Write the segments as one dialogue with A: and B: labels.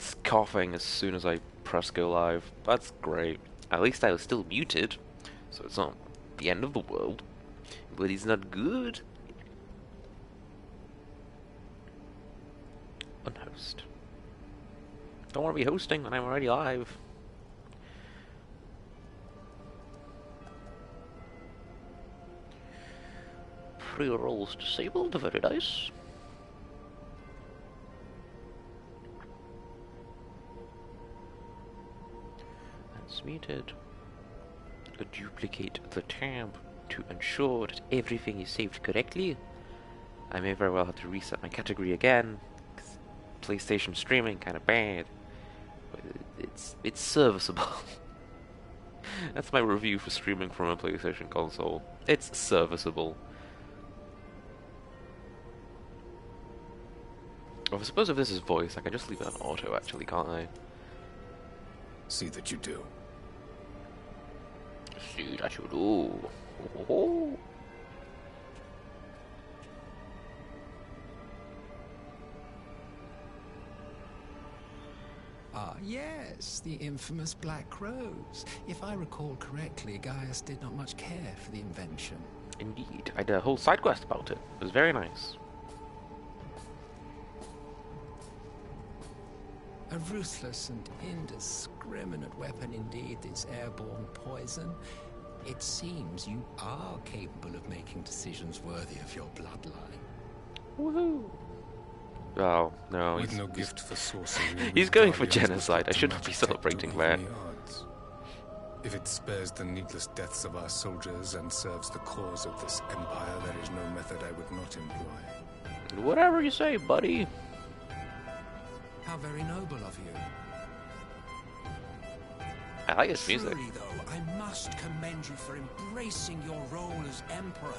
A: It's coughing as soon as I press go live. That's great. At least I was still muted, so it's not the end of the world. But it's not good. Unhost. Don't want to be hosting when I'm already live. Pre-rolls disabled, very nice. That's muted. Duplicate the tab to ensure that everything is saved correctly. I may very well have to reset my category again. PlayStation streaming kind of bad, but it's serviceable. That's my review for streaming from a PlayStation console. It's serviceable. Well, I suppose if this is voice, I can just leave it on auto, actually, can't I?
B: See that you do.
A: See that you do. Oh.
C: Ah, yes, the infamous Black Rose. If I recall correctly, Gaius did not much care for the invention.
A: Indeed. I did a whole side quest about it. It was very nice.
C: A ruthless and indiscriminate weapon indeed, this airborne poison. It seems you are capable of making decisions worthy of your bloodline.
A: Woohoo! Oh, no,
B: With no gift for sorcery.
A: he's going for genocide. I should not be celebrating that.
B: If it spares the needless deaths of our soldiers and serves the cause of this empire, there is no method I would not employ.
A: Whatever you say, buddy.
C: How very noble of you.
A: I like his music.
C: Truly, though, I must commend you for embracing your role as emperor.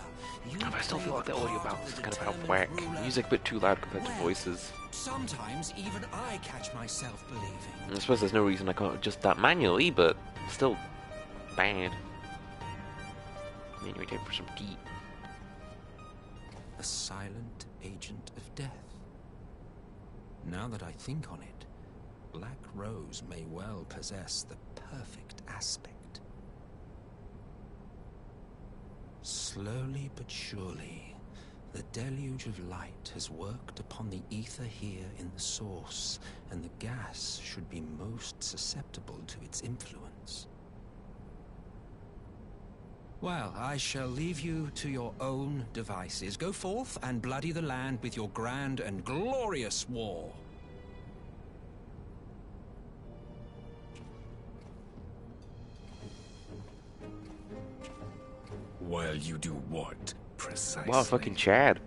A: I still feel like the audio balance is kind of out of whack. Music a bit too loud compared to voices.
C: Sometimes even I catch myself believing.
A: I suppose there's no reason I can't adjust that manually, but still bad. Anyway, time for some tea.
C: A silent agent of death. Now that I think on it, Black Rose may well possess the perfect aspect. Slowly but surely, the deluge of light has worked upon the ether here in the source, and the gas should be most susceptible to its influence. Well, I shall leave you to your own devices. Go forth and bloody the land with your grand and glorious war.
B: While you do what, precisely?
A: Wow, fucking Chad.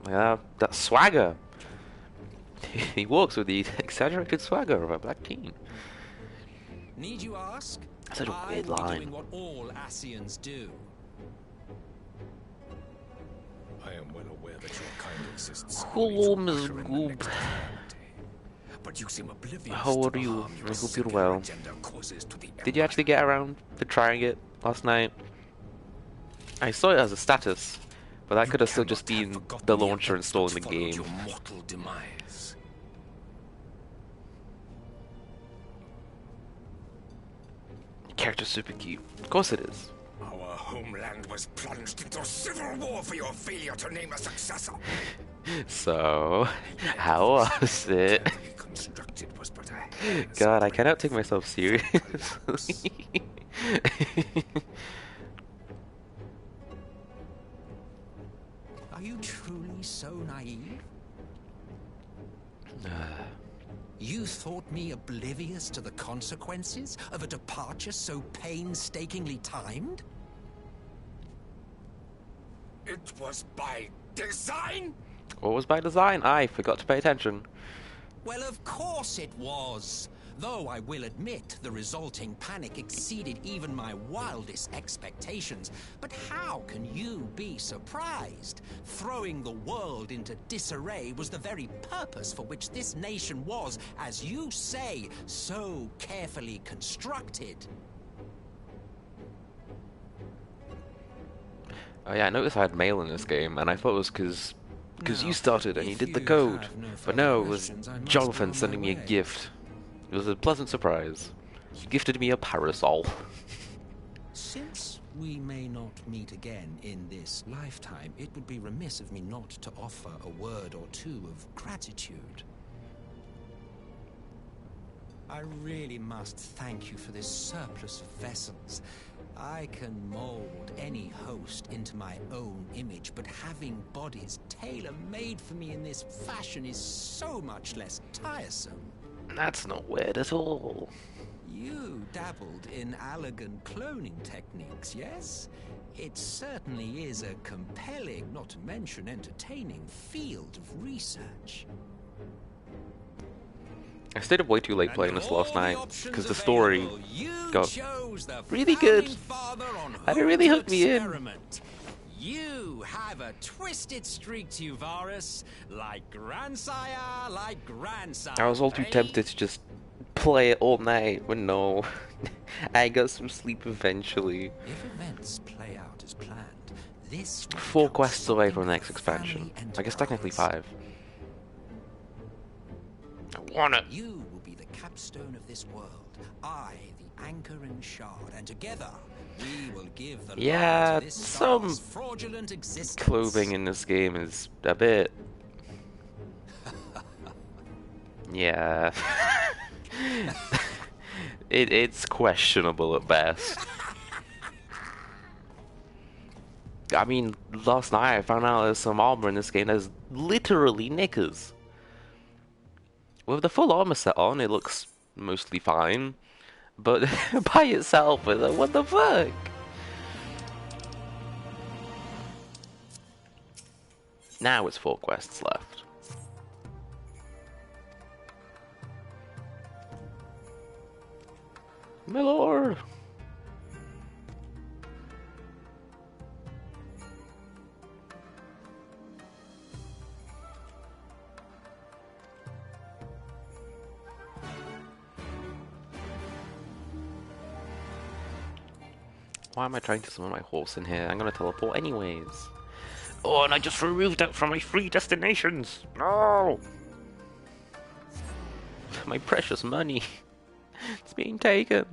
A: That swagger. He walks with the exaggerated swagger of a black teen.
C: Need you ask?
A: Such a weird
C: I'll be
A: line.
C: doing what all Asians do.
B: I am well aware that your kind exists.
A: Hello,
B: only to
A: Miss
B: usher in the
A: Goob.
B: next calamity. But you seem oblivious
A: How
B: to
A: are
B: the
A: you?
B: harm
A: I
B: your
A: hope you're
B: singular
A: well.
B: agenda causes to the
A: Did you actually get around to trying it last night? I saw it as a status, but that could have still just been the launcher installing the game.
B: Your mortal demise.
A: Character's super cute. Of course it is.
B: Our homeland was plunged into civil war for your failure to name a successor.
A: So, how was it?
B: Constructed was but a
A: God, I cannot take myself seriously.
C: Are you truly so naive? You thought me oblivious to the consequences of a departure so painstakingly timed?
B: It was by design?
A: What was by design? I forgot to pay attention.
C: Well, of course it was. Though I will admit the resulting panic exceeded even my wildest expectations. But how can you be surprised? Throwing the world into disarray was the very purpose for which this nation was, as you say, so carefully constructed.
A: Oh yeah, I noticed I had mail in this game, and I thought it was because you started and you
C: if
A: did the
C: you
A: code.
C: have no
A: But
C: further
A: no, it was
C: questions, I must
A: Jonathan
C: go
A: sending
C: my
A: me a
C: way.
A: gift. It was a pleasant surprise. He gifted me a parasol.
C: Since we may not meet again in this lifetime, it would be remiss of me not to offer a word or two of gratitude. I really must thank you for this surplus of vessels. I can mold any host into my own image, but having bodies tailor-made for me in this fashion is so much less tiresome.
A: That's not weird at all.
C: You dabbled in elegant cloning techniques, yes? It certainly is a compelling, not to mention entertaining, field of research.
A: I stayed up way too late playing this last night because the story got really good. And it really hooked me in.
C: You have a twisted streak to you, Varus. Like grandsire, like grandsire.
A: I was all too tempted to just play it all night, but no. I got some sleep eventually.
C: If events play out as planned, this
A: 4 quests away from the next expansion. I guess technically 5. I want it.
C: You will be the capstone of this world. I, the anchor and shard, and together we will give the lie to this
A: some
C: star's fraudulent existence.
A: Clothing in this game is a bit. Yeah. It's questionable at best. I mean, last night I found out there's some armor in this game that's literally knickers. With the full armor set on, it looks mostly fine, but by itself, it's like, what the fuck? Now it's 4 quests left. My lord! Why am I trying to summon my horse in here? I'm gonna teleport anyways. Oh, and I just removed it from my free destinations! No! My precious money! It's being taken!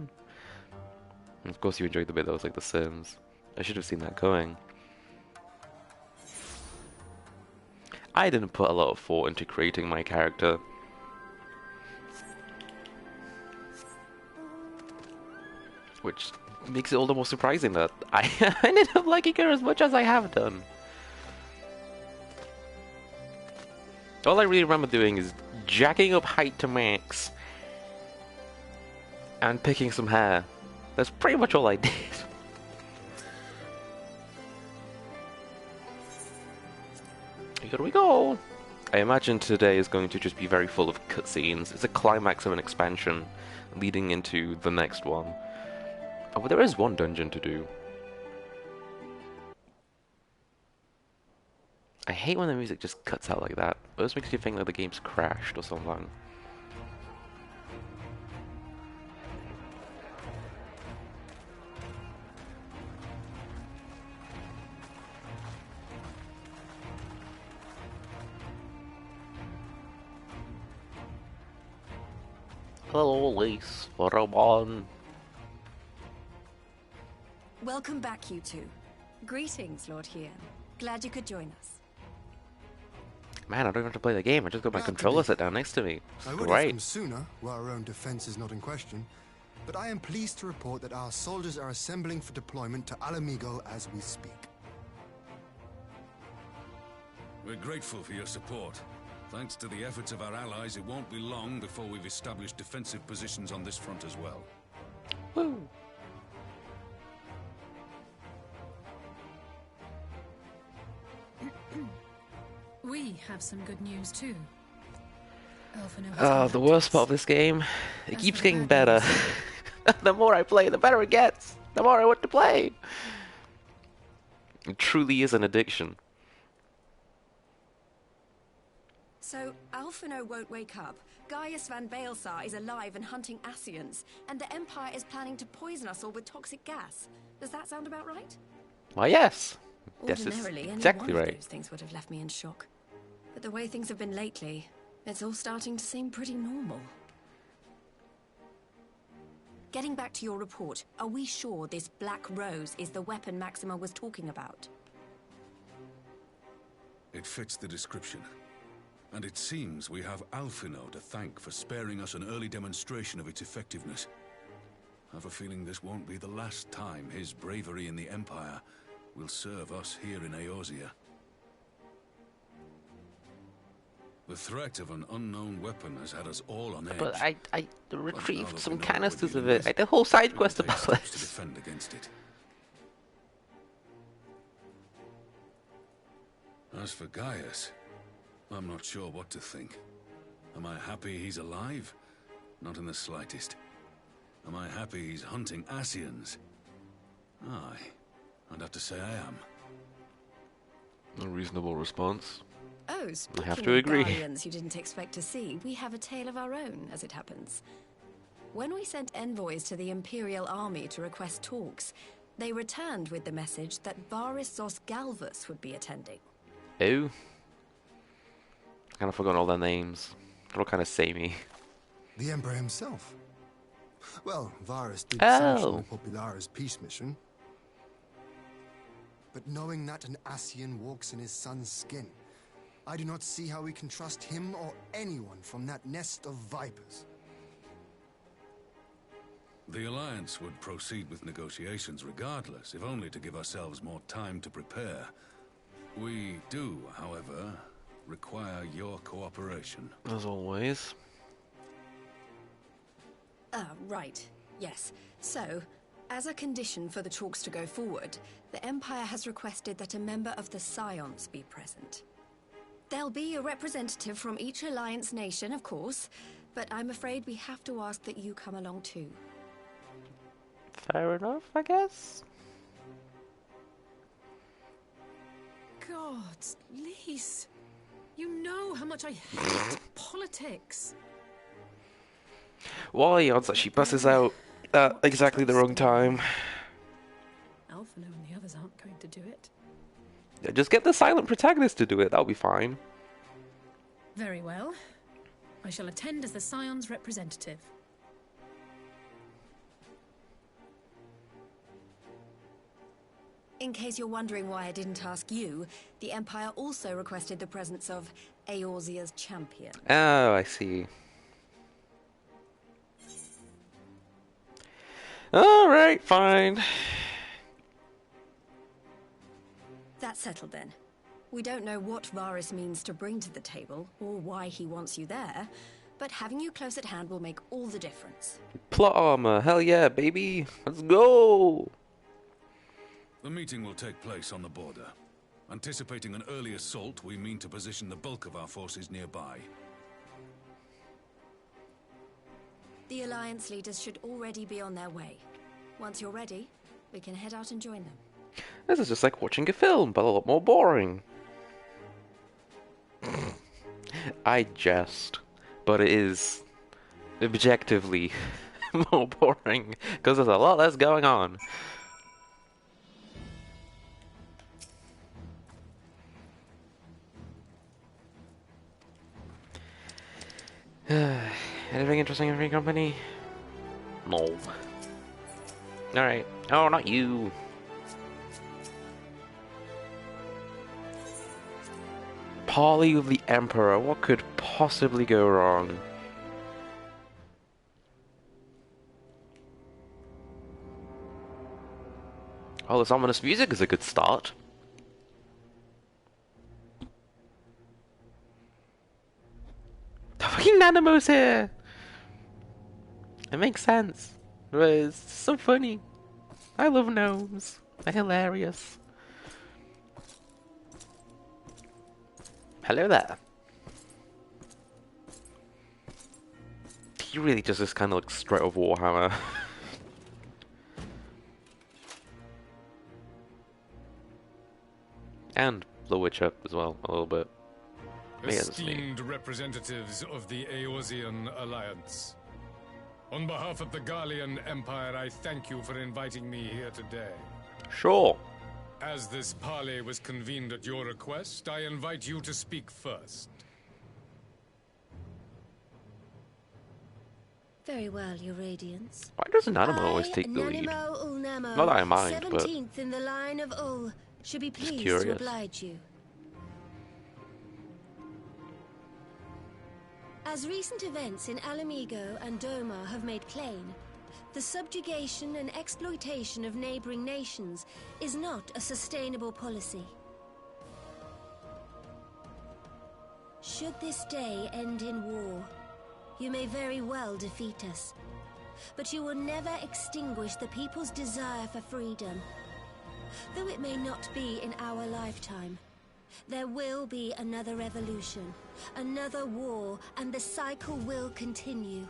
A: And of course you enjoyed the bit that was like The Sims. I should have seen that going. I didn't put a lot of thought into creating my character. Which makes it all the more surprising that I ended up liking her as much as I have done. All I really remember doing is jacking up height to max and picking some hair. That's pretty much all I did. Here we go! I imagine today is going to just be very full of cutscenes. It's a climax of an expansion leading into the next one. Oh, but there is one dungeon to do. I hate when the music just cuts out like that. It always makes you think that the game's crashed or something. Hello, Lise. Pheromone.
D: Welcome back, you two. Greetings, Lord Hien. Glad you could join us.
A: Man, I don't have to play the game. I just got my controller set down next to me.
E: I would have come sooner, while our own defense is not in question. But I am pleased to report that our soldiers are assembling for deployment to Alamigo as we speak.
B: We're grateful for your support. Thanks to the efforts of our allies, it won't be long before we've established defensive positions on this front as well.
A: Woo!
F: We have some good news too.
A: The worst part of this game, it keeps getting better. The more I play, the better it gets. The more I want to play. It truly is an addiction.
D: So, Alphino won't wake up. Gaius van Baelsar is alive and hunting Ascians, and the Empire is planning to poison us all with toxic gas. Does that sound about right?
A: Why, yes. This is
D: Ordinarily,
A: exactly
D: any one of
A: right.
D: those things would have left me in shock. But the way things have been lately, it's all starting to seem pretty normal. Getting back to your report, are we sure this Black Rose is the weapon Maxima was talking about?
B: It fits the description. And it seems we have Alphino to thank for sparing us an early demonstration of its effectiveness. I have a feeling this won't be the last time his bravery in the Empire will serve us here in Eorzea. The threat of an unknown weapon has had us all on edge.
A: But I retrieved
B: But
A: some
B: now that we know what
A: canisters
B: we're
A: of
B: dealing
A: it. I did a whole side
B: we will
A: quest
B: take
A: about
B: steps to
A: this.
B: defend against it. As for Gaius, I'm not sure what to think. Am I happy he's alive? Not in the slightest. Am I happy he's hunting Ascians? Aye, I'd have to say I am.
A: A reasonable response.
D: Oh,
A: I
D: speaking
A: have to
D: of
A: agree.
D: Guardians you didn't expect to see, we have a tale of our own, as it happens. When we sent envoys to the Imperial Army to request talks, they returned with the message that Varys Zos Galvus would be attending.
A: Oh. I kind of forgot all their names. They're all kind of samey.
E: The Emperor himself. Well, Varys did
A: Oh.
E: sanction the Popularis peace mission. But knowing that an Ascian walks in his son's skin, I do not see how we can trust him or anyone from that nest of vipers.
B: The Alliance would proceed with negotiations regardless, if only to give ourselves more time to prepare. We do, however, require your cooperation.
A: As always.
D: Right. Yes. So, as a condition for the talks to go forward, the Empire has requested that a member of the Scions be present. There'll be a representative from each Alliance nation, of course, but I'm afraid we have to ask that you come along too.
A: Fair enough, I guess.
F: God, Lise, you know how much I hate politics.
A: What are the odds that she passes out at exactly the wrong time?
F: Alphino and the others aren't going to do it.
A: Yeah, just get the silent protagonist to do it, that'll be fine.
F: Very well. I shall attend as the Scion's representative.
D: In case you're wondering why I didn't ask you, the Empire also requested the presence of Eorzea's champion.
A: Oh, I see. Alright, fine.
D: That's settled then. We don't know what Varys means to bring to the table, or why he wants you there, but having you close at hand will make all the difference.
A: Plot armor, hell yeah, baby. Let's go!
B: The meeting will take place on the border. Anticipating an early assault, we mean to position the bulk of our forces nearby.
D: The Alliance leaders should already be on their way. Once you're ready, we can head out and join them.
A: This is just like watching a film, but a lot more boring. I jest, but it is objectively more boring, because there's a lot less going on. Anything interesting in Free Company? No. Alright. Oh, not you. Parley with the Emperor. What could possibly go wrong? Oh, this ominous music is a good start. The fucking Nanamo's here! It makes sense. But it's so funny. I love gnomes. They're hilarious. Hello there. He really just kind of looks straight off Warhammer. And The Witcher as well, a little bit.
B: Esteemed representatives of the Eorzean Alliance. On behalf of the Gallian Empire, I thank you for inviting me here today.
A: Sure.
B: As this parley was convened at your request, I invite you to speak first.
G: Very well, Your Radiance.
A: Why does an animal always take the lead? Not that I mind, but
G: 17th in the line of Ul, should be
A: just
G: pleased
A: curious.
G: to oblige you. As recent events in Alamigo and Doma have made plain, the subjugation and exploitation of neighboring nations is not a sustainable policy. Should this day end in war, you may very well defeat us, but you will never extinguish the people's desire for freedom. Though it may not be in our lifetime, there will be another revolution, another war, and the cycle will continue.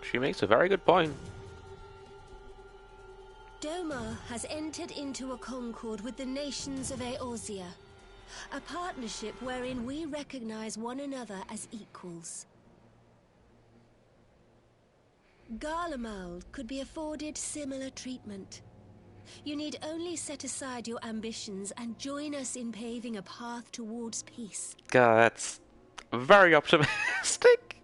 A: She makes a very good point.
G: Doma has entered into a concord with the nations of Eorzea, a partnership wherein we recognize one another as equals. Garlemald could be afforded similar treatment. You need only set aside your ambitions and join us in paving a path towards peace.
A: God, that's very optimistic.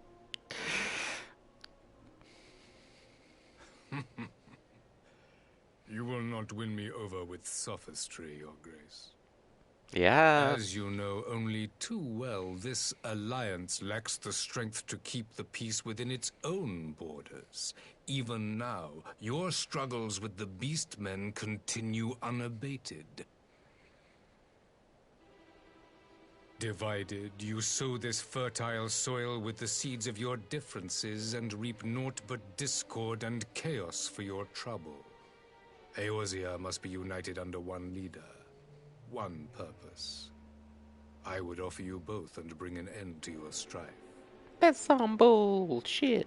B: You will not win me over with sophistry, Your Grace.
A: Yeah.
B: As you know only too well, this alliance lacks the strength to keep the peace within its own borders. Even now, your struggles with the Beastmen continue unabated. Divided, you sow this fertile soil with the seeds of your differences and reap naught but discord and chaos for your trouble. Eorzea must be united under one leader. One purpose. I would offer you both and bring an end to your strife.
A: That's some bullshit.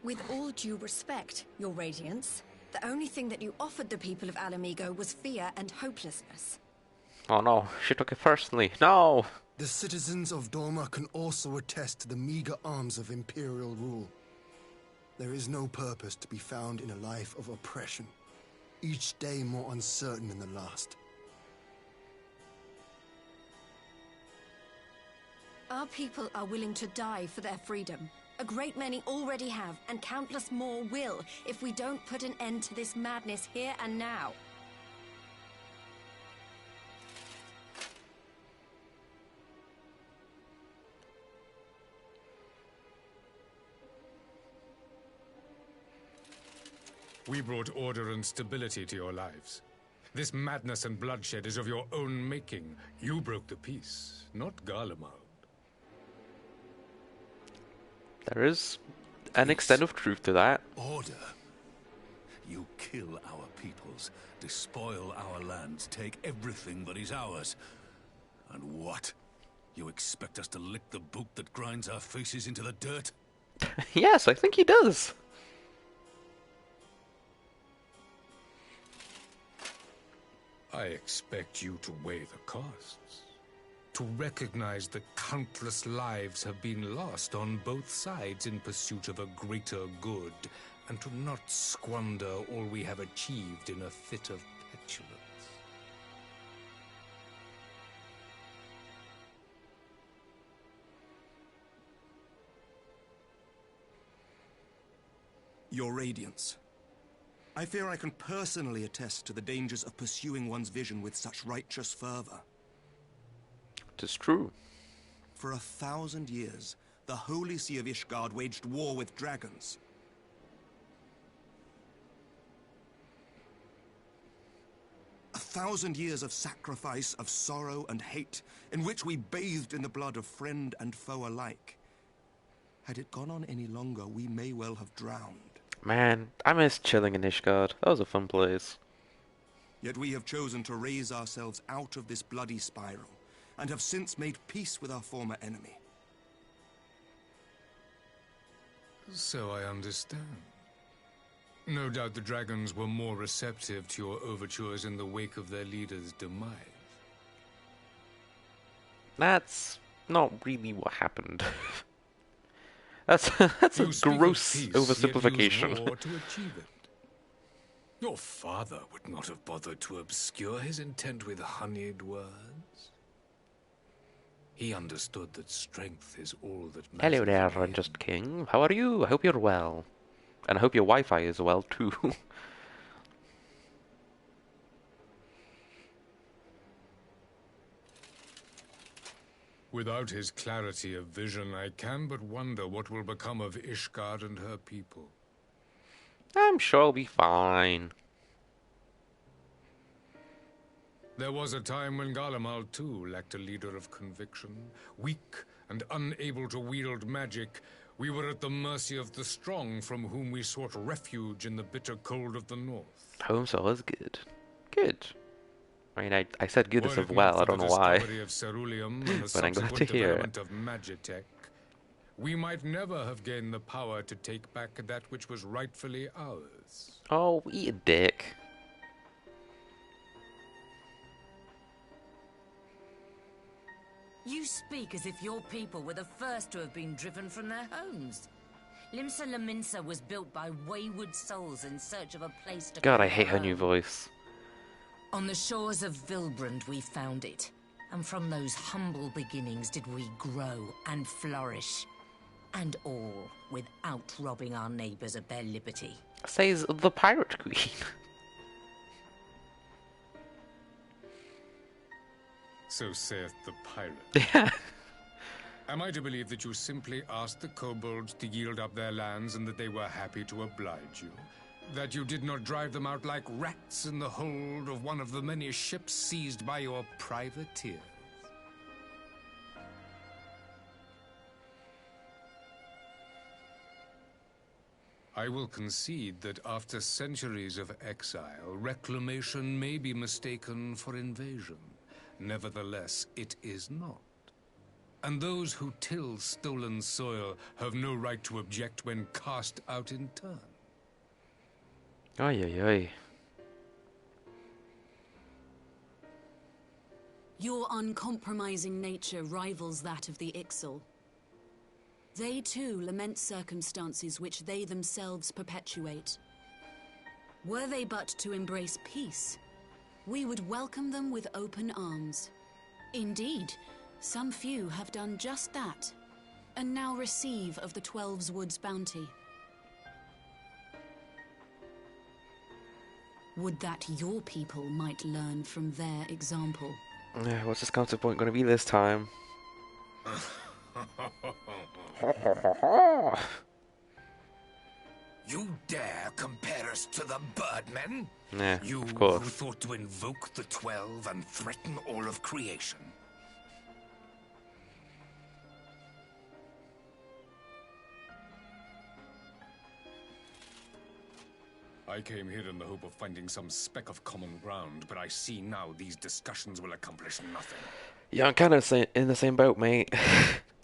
D: With all due respect, Your Radiance, the only thing that you offered the people of Alamigo was fear and hopelessness.
A: Oh no, she took it personally. No!
E: The citizens of Doma can also attest to the meager arms of imperial rule. There is no purpose to be found in a life of oppression, each day more uncertain than the last.
D: Our people are willing to die for their freedom. A great many already have, and countless more will, if we don't put an end to this madness here and now.
B: We brought order and stability to your lives. This madness and bloodshed is of your own making. You broke the peace, not Garlemald.
A: There is an extent of truth to that.
B: Order? You kill our peoples, despoil our lands, take everything that is ours. And what? You expect us to lick the boot that grinds our faces into the dirt?
A: Yes, I think he does.
B: I expect you to weigh the costs. To recognize the countless lives have been lost on both sides in pursuit of a greater good, and to not squander all we have achieved in a fit of petulance.
H: Your Radiance. I fear I can personally attest to the dangers of pursuing one's vision with such righteous fervor.
A: 'Tis true.
H: For 1,000 years, the Holy See of Ishgard waged war with dragons. A 1,000 years of sacrifice, of sorrow and hate, in which we bathed in the blood of friend and foe alike. Had it gone on any longer, we may well have drowned.
A: Man, I miss chilling in Ishgard. That was a fun place.
H: Yet we have chosen to raise ourselves out of this bloody spiral, and have since made peace with our former enemy.
B: So I understand. No doubt the dragons were more receptive to your overtures in the wake of their leader's demise.
A: That's not really what happened. that's a
B: You speak of
A: gross
B: peace, yet
A: oversimplification.
B: use war to achieve it. Your father would not have bothered to obscure his intent with honeyed words. He understood that strength is all that matters.
A: Hello there, Unjust King. How are you? I hope you're well. And I hope your Wi-Fi is well, too.
B: Without his clarity of vision, I can but wonder what will become of Ishgard and her people.
A: I'm sure I'll be fine.
B: There was a time when Garlemald too lacked a leader of conviction. Weak and unable to wield magic, we were at the mercy of the strong, from whom we sought refuge in the bitter cold of the north.
A: Home so was good. Good. I mean, I said good as
B: Were
A: of
B: it
A: well,
B: not
A: I
B: for
A: don't know
B: the
A: why.
B: discovery of Ceruleum and the
A: But I'm glad
B: subsequent
A: to hear
B: development of Magitech, we might never have gained the power to take back that which was rightfully ours.
A: Oh, eat a dick.
I: You speak as if your people were the first to have been driven from their homes. Limsa Lominsa was built by wayward souls in search of a place to
A: God,
I: call
A: I hate her
I: home.
A: new voice.
I: On the shores of Vilbrand we found it, and from those humble beginnings did we grow and flourish. And all without robbing our neighbours of their liberty.
A: Says the Pirate Queen.
B: So saith the pirate.
A: Yeah.
B: Am I to believe that you simply asked the kobolds to yield up their lands and that they were happy to oblige you? That you did not drive them out like rats in the hold of one of the many ships seized by your privateers? I will concede that after centuries of exile, reclamation may be mistaken for invasion. Nevertheless, it is not. And those who till stolen soil have no right to object when cast out in turn.
A: Oy, oy, oy.
J: Your uncompromising nature rivals that of the Ixal. They too lament circumstances which they themselves perpetuate. Were they but to embrace peace, we would welcome them with open arms. Indeed, some few have done just that, and now receive of the Twelve's Wood's bounty. Would that your people might learn from their example.
A: What's his counterpoint going to be this time?
C: You dare compare us to the Birdmen?
A: Yeah,
C: You
A: of course.
C: who thought to invoke the 12 and threaten all of creation.
B: I came here in the hope of finding some speck of common ground, but I see now these discussions will accomplish nothing.
A: Yeah, I'm kind of in the same boat, mate.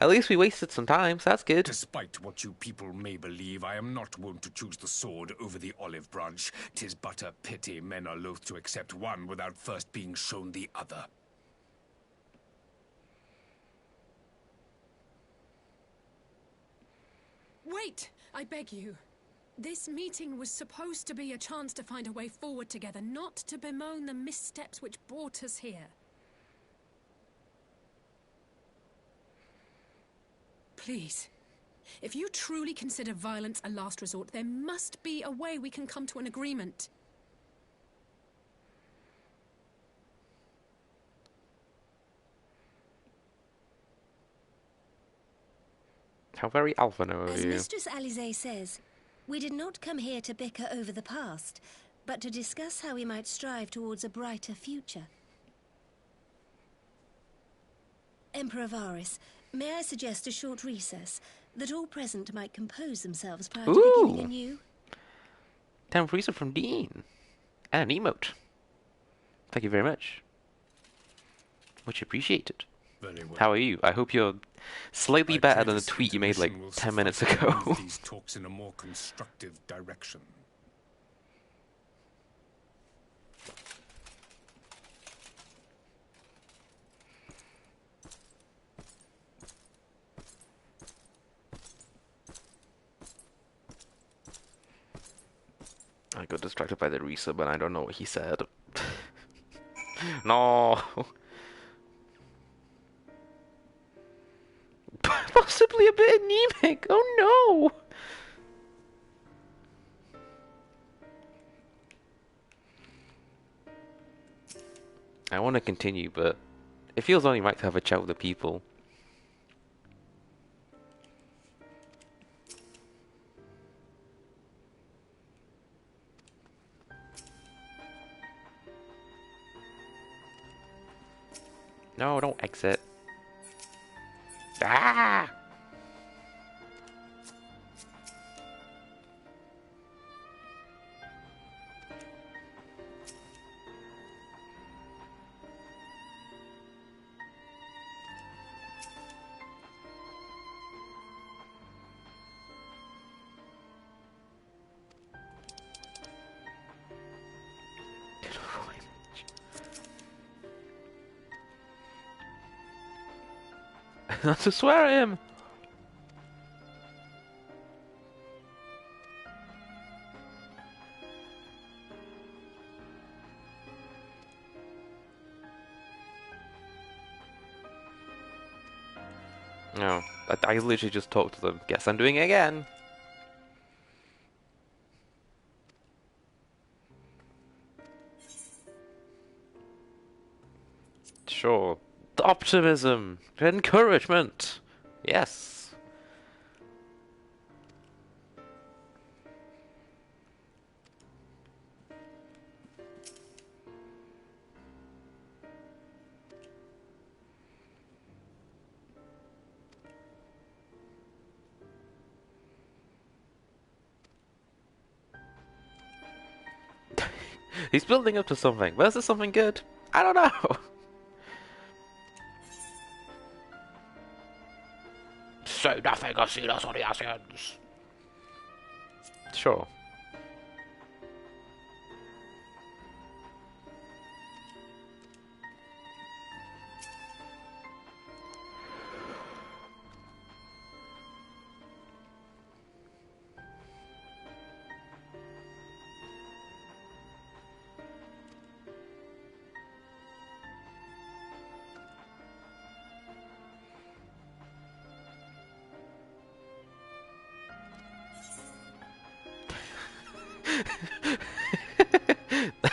A: At least we wasted some time, so that's good.
B: Despite what you people may believe, I am not wont to choose the sword over the olive branch. 'Tis but a pity men are loath to accept one without first being shown the other.
F: Wait! I beg you. This meeting was supposed to be a chance to find a way forward together, not to bemoan the missteps which brought us here. Please, if you truly consider violence a last resort, there must be a way we can come to an agreement.
A: How very Alphino of
G: As
A: you.
G: Mistress Alize says, we did not come here to bicker over the past, but to discuss how we might strive towards a brighter future. Emperor Varys, may I suggest a short recess, that all present might compose themselves prior to beginning anew?
A: Time freezer from Dean. And an emote. Thank you very much. Much appreciated.
B: Very well.
A: How are you? I hope you're slightly
B: I
A: better
B: pray
A: than the
B: this
A: tweet you made like
B: intermission will
A: 10 minutes
B: suffice to
A: ago.
B: move these talks in a more constructive direction.
A: I got distracted by the resub and I don't know what he said. No. remake! Oh no! I want to continue, but it feels only right to have a chat with the people. No, don't exit. Ah! Not to swear at him! No, I literally just talked to them. Guess I'm doing it again. Sure. Optimism! Encouragement! Yes! He's building up to something. Where's this something good? I don't know! Say nothing, I see us on the Asians. Sure.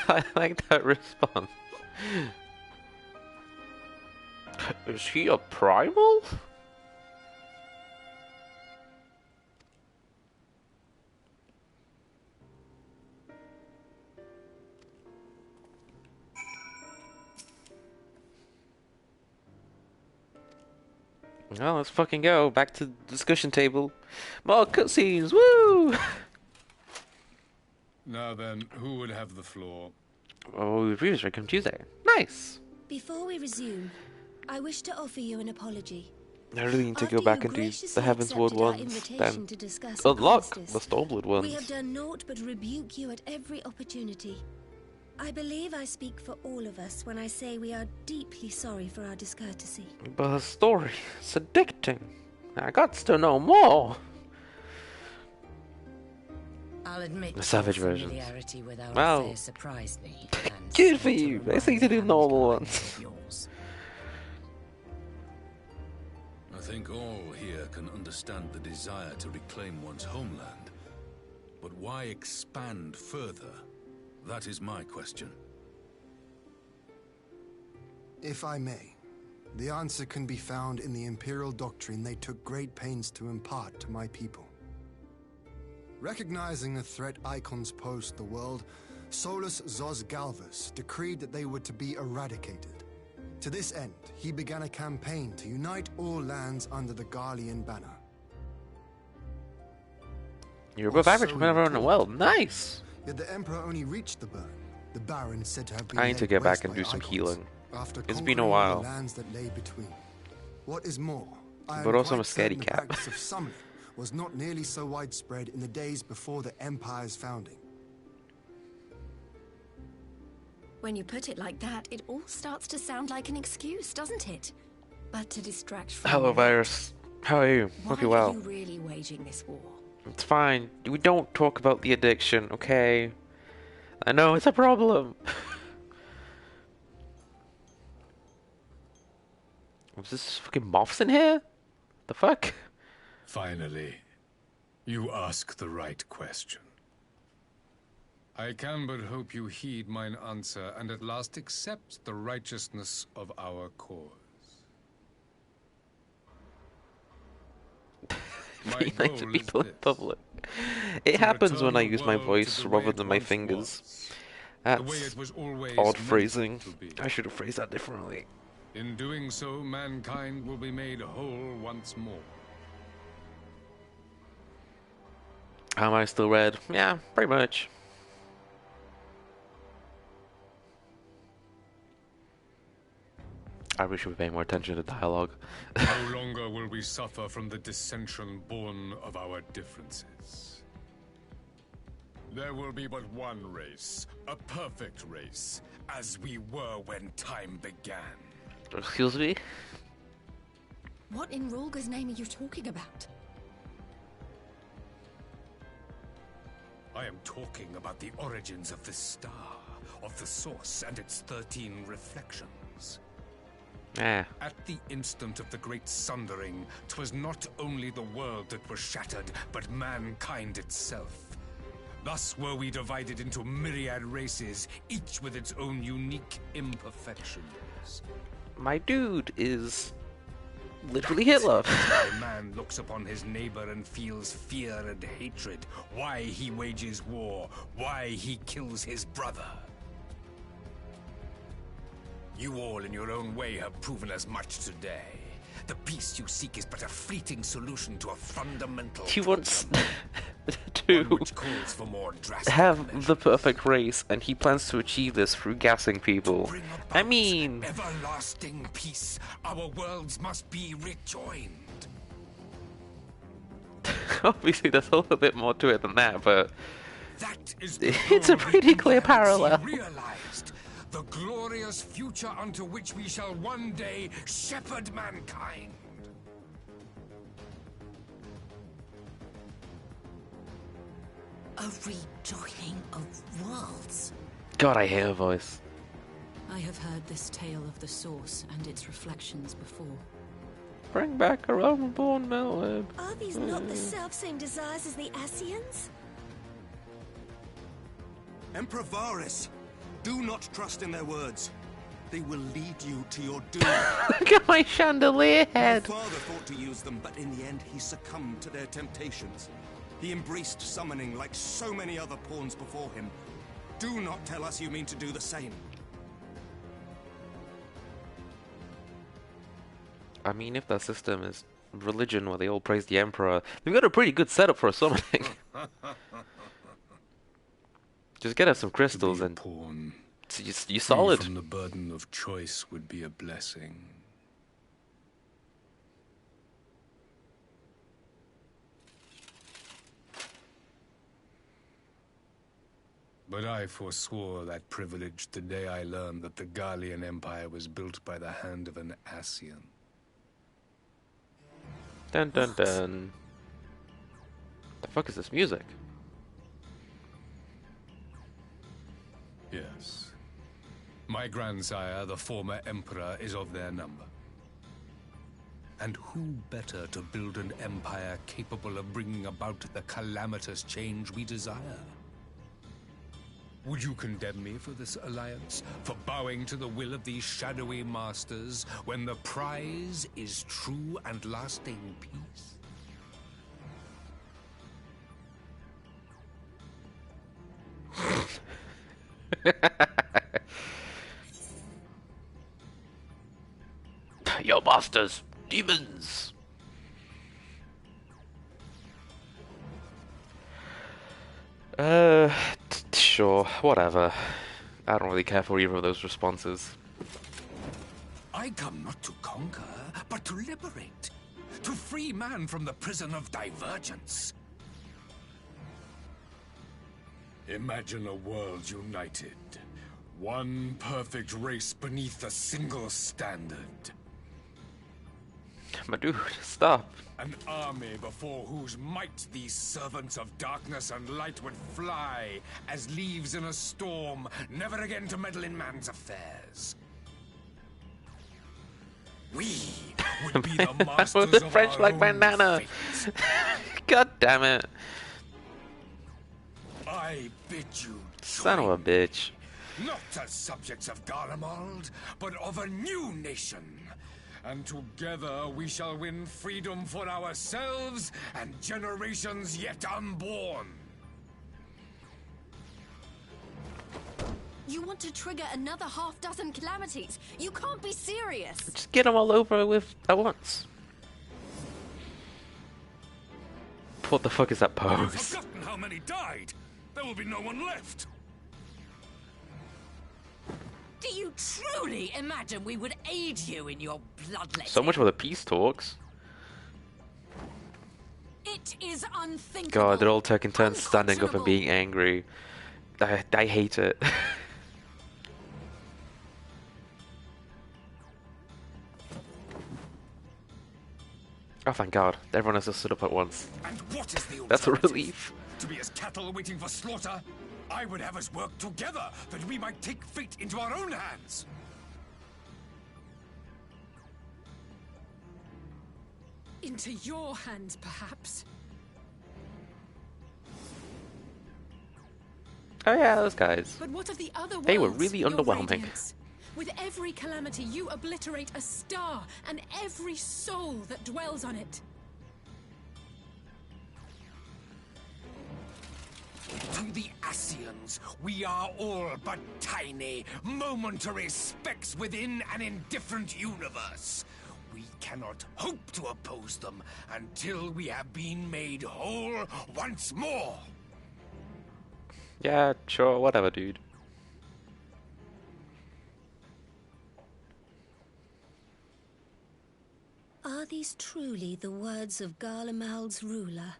A: I like that response. Is he a primal? Well, let's fucking go. Back to the discussion table. More cutscenes, woo!
B: Now then, who would have the floor?
A: Oh, reviews are come Tuesday. Nice!
G: Before we resume, I wish to offer you an apology.
A: I really need to
G: After
A: go back
G: you
A: and do the
G: graciously
A: Heavensward
G: accepted our
A: ones,
G: invitation
A: then
G: to discuss
A: unlock
G: Armistice,
A: the Stormblood ones.
G: we have done naught but rebuke you at every opportunity. I believe I speak for all of us when I say we are deeply sorry for our discourtesy.
A: But the story is addicting. I got to know more.
I: I'll admit
A: The savage
I: your
A: versions.
I: familiarity with our
A: Wow.
I: affair surprised me. and
A: Good for
I: sought to
A: you. I
I: remind
A: think to do
I: mankind
A: normal
I: of
A: ones.
I: yours.
B: I think all here can understand the desire to reclaim one's homeland. But why expand further? That is my question.
E: If I may, the answer can be found in the Imperial doctrine they took great pains to impart to my people. Recognizing the threat icons pose to the world, Solus Zos Galvus decreed that they were to be eradicated. To this end, he began a campaign to unite all lands under the Garlean banner.
A: You're above
E: Or
A: average
E: so
A: from
E: we
A: everyone
E: were
A: in the
E: told.
A: world. Nice!
E: Yet the Emperor only reached the burn. The Baron said to have been
A: I need to
E: laid
A: get back
E: waste
A: and
E: by
A: do some
E: icons
A: healing.
E: after
A: It's been a
E: conquering
A: while.
E: the lands that lay between. What is more, I
A: But
E: am
A: also I'm a
E: quite
A: scaredy
E: certain the
A: cat.
E: practice of summoning was not nearly so widespread in the days before the Empire's founding.
D: When you put it like that, it all starts to sound like an excuse, doesn't it? But to distract from
A: Hello,
D: what?
A: Virus. How are you?
D: Why
A: Hope you're
D: are
A: well.
D: you really waging this war?
A: It's fine. We don't talk about the addiction, okay? I know it's a problem. Was this fucking moths in here? The fuck?
B: Finally, you ask the right question. I can but hope you heed mine answer, and at last accept the righteousness of our cause. My
A: Be nice to
B: goal is
A: people in
B: this:
A: public. It
B: to
A: happens when
B: return
A: I
B: the
A: use my
B: world
A: voice
B: to the
A: rather
B: way it
A: than my
B: once
A: fingers.
B: was,
A: That's
B: the way it was always
A: odd
B: meant
A: phrasing.
B: to be.
A: I should have phrased that differently.
B: In doing so, mankind will be made whole once more.
A: Am I still red? Yeah, pretty much. I wish we were paying more attention to dialogue.
B: No longer will we suffer from the dissension born of our differences. There will be but one race, a perfect race, as we were when time began.
A: Excuse me?
D: What in Rolga's name are you talking about?
B: I am talking about the origins of the star, of the source and its 13 reflections.
A: Eh.
B: At the instant of the great sundering, 'twas not only the world that was shattered, but mankind itself. Thus were we divided into myriad races, each with its own unique imperfections.
A: My dude is literally Hitler.
B: Why man looks upon his neighbor and feels fear and hatred, why he wages war, why he kills his brother. You all in your own way have proven as much today. The peace you seek is but a fleeting solution to a fundamental
A: He wants
B: one
A: to
B: which calls for more drastic
A: have
B: measures.
A: the perfect race, and he plans to achieve this through gassing people.
B: Bring
A: I
B: about
A: mean,
B: everlasting peace. Our worlds must be rejoined.
A: obviously there's a little bit more to it than that, but
B: That is the
A: it's a
B: goal
A: pretty
B: the
A: clear
B: Empire has
A: parallel.
B: realized. The glorious future unto which we shall one day shepherd mankind.
J: A rejoining of worlds.
A: God, I hate her voice.
J: I have heard this tale of the source and its reflections before.
A: Bring back a Roman-born melon.
G: Are these not the self-same desires as the Ascians?
H: Emperor Varus, do not trust in their words. They will lead you to your doom.
A: Look at my chandelier
H: My
A: head.
H: father thought to use them, but in the end he succumbed to their temptations. He embraced summoning like so many other pawns before him. Do not tell us you mean to do the same.
A: I mean, if that system is religion where they all praise the emperor, they've got a pretty good setup for a summoning. Just get us some crystals and
B: pawn.
A: you solid.
B: Free from the burden of choice would be a blessing. But I forswore that privilege the day I learned that the Gallian Empire was built by the hand of an Ascian.
A: Dun dun dun. The fuck is this music?
B: Yes. My grandsire, the former emperor, is of their number. And who better to build an empire capable of bringing about the calamitous change we desire? Would you condemn me for this alliance? For bowing to the will of these shadowy masters, when the prize is true and lasting peace?
A: Your masters, demons. Sure, whatever. I don't really care for either of those responses.
B: I come not to conquer, but to liberate. To free man from the prison of divergence. Imagine a world united. One perfect race beneath a single standard.
A: My dude, stop.
B: An army before whose might these servants of darkness and light would fly as leaves in a storm, never again to meddle in man's affairs. We would be the masters
A: the
B: of
A: French
B: our
A: like
B: own
A: banana.
B: fate.
A: God damn it.
B: I bid you
A: Son of a
B: join,
A: bitch.
B: not as subjects of Garlemald, but of a new nation. And together we shall win freedom for ourselves and generations yet unborn.
D: You want to trigger another half-dozen calamities? You can't be serious!
A: Just get them all over with at once. What the fuck is that
B: You've
A: pose?
B: forgotten how many died. There will be no one left.
I: Do you truly imagine we would aid you in your bloodletting?
A: So much for the peace talks.
J: It is unthinkable.
A: God, they're all taking turns standing up and being angry. I hate it. Oh, thank God. Everyone has just stood up at once.
B: And what is the
A: That's a
B: alternative?
A: relief.
B: To be as cattle waiting for slaughter? I would have us work together, that we might take fate into our own hands.
F: Into your hands, perhaps.
A: Oh yeah, those guys.
F: But what of the other worlds?
A: They were really
F: your
A: underwhelming.
F: radiance? With every calamity, you obliterate a star and every soul that dwells on it.
B: To the Ascians, we are all but tiny, momentary specks within an indifferent universe. We cannot hope to oppose them until we have been made whole once more.
A: Yeah, sure, whatever, dude.
G: Are these truly the words of Garlemald's ruler?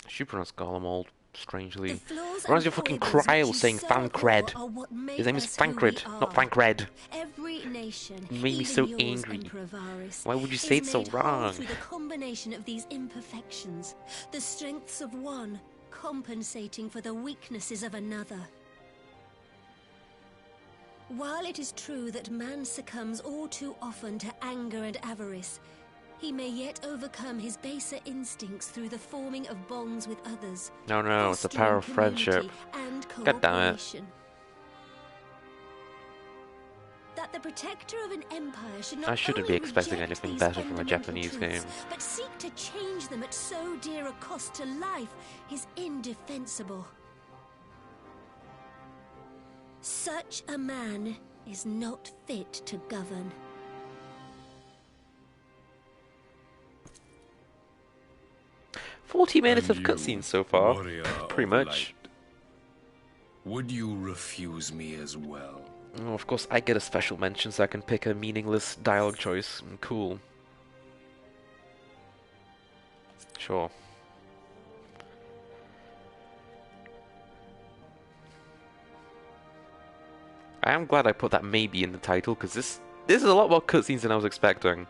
A: She pronounced Garlemald strangely.
G: The flaws
A: Reminds me
G: and
A: of fucking
G: foibles which
A: Cryle
G: you
A: saying
G: so
A: Thancred.
G: abhor are what make
A: His name is
G: us who we
A: Thancred, not
G: are.
A: Thancred.
G: Every nation,
A: You made me
G: even
A: so
G: yours,
A: angry.
G: Emperor Varys,
A: Why would you
G: is
A: say it so
G: made whole
A: wrong?
G: through the combination of these imperfections, the strengths of one compensating for the weaknesses of another. While it is true that man succumbs all too often to anger and avarice, he may yet overcome his baser instincts through the forming of bonds with others.
A: No, it's the power of
G: fostering
A: friendship.
G: community and
A: God damn it.
G: cooperation. That the protector of an empire should not
A: I shouldn't
G: only
A: be expecting
G: reject
A: anything
G: these
A: better from a
G: fundamental
A: Japanese
G: truths,
A: game.
G: but seek to change them at so dear a cost to life is indefensible. Such a man is not fit to govern.
A: 40 minutes
B: And
A: of
B: you,
A: cutscenes so far.
B: warrior
A: Pretty
B: of
A: much.
B: light, would you refuse me as well?
A: Oh, of course, I get a special mention so I can pick a meaningless dialogue choice. Cool. Sure. I am glad I put that maybe in the title, because this is a lot more cutscenes than I was expecting.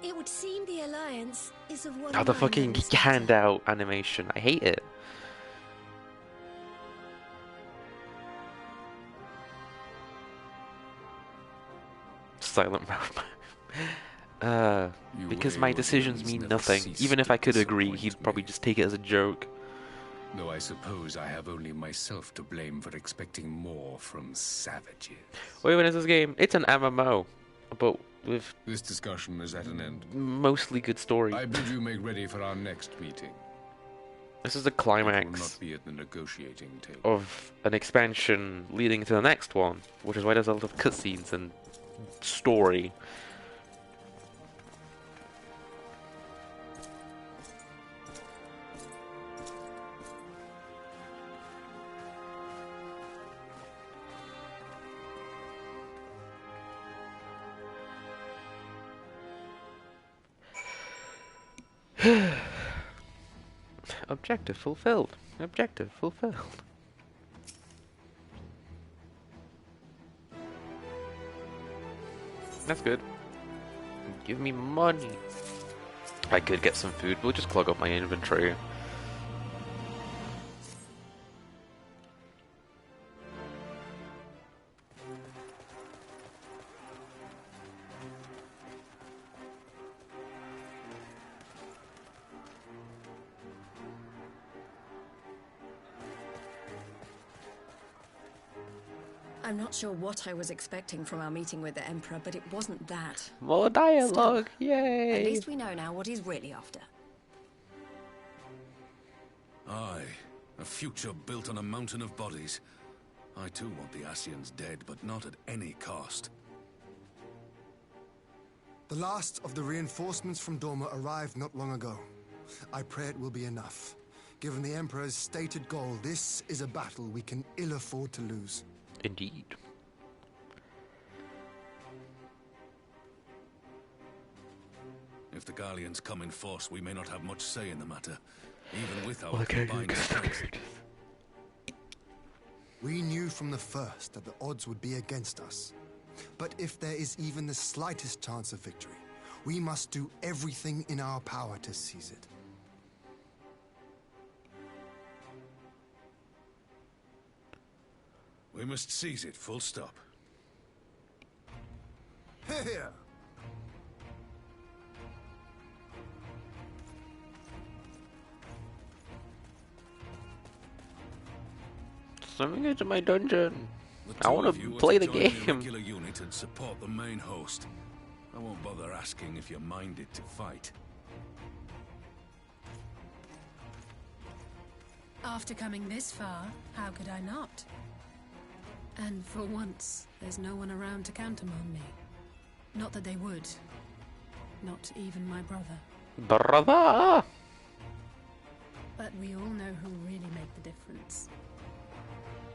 G: It would seem the Alliance is of one
A: Oh, the
G: mind
A: fucking
G: on this matter.
A: handout animation. I hate it. Silent mouth. Because my decisions mean nothing. Even if I could agree, he'd probably just take it as a joke.
B: Though I suppose I have only myself to blame for expecting more from savages.
A: Wait, when is this game? It's an MMO, but with
B: This discussion is at an end.
A: mostly good story.
B: I bid you make ready for our next meeting.
A: This is the
B: It will
A: climax
B: not be at the negotiating table.
A: of an expansion leading to the next one, which is why there's a lot of cutscenes and story. Objective fulfilled. Objective fulfilled. That's good. Give me money. I could get some food. We'll just clog up my inventory.
D: I'm not sure what I was expecting from our meeting with the Emperor, but it wasn't that.
A: More dialogue,
D: Still,
A: yay!
D: At least we know now what he's really after.
B: Aye, a future built on a mountain of bodies. I too want the Ascians dead, but not at any cost.
E: The last of the reinforcements from Dorma arrived not long ago. I pray it will be enough. Given the Emperor's stated goal, this is a battle we can ill afford to lose.
A: Indeed.
B: If the Gallians come in force, we may not have much say in the matter, even with our
A: Okay,
B: combined strength.
E: We knew from the first that the odds would be against us. But if there is even the slightest chance of victory, we must do everything in our power to seize it.
B: We must seize it, full stop.
E: Here!
A: Let me get to my dungeon.
B: The
A: I
B: two
A: want
B: of
A: to
B: you are
A: play the
B: join the
A: game.
B: regular unit and support the main host. I won't bother asking if you're minded to fight.
F: After coming this far, how could I not? And for once, there's no one around to countermand me. Not that they would. Not even my brother.
A: Brother!
F: But we all know who really make the difference.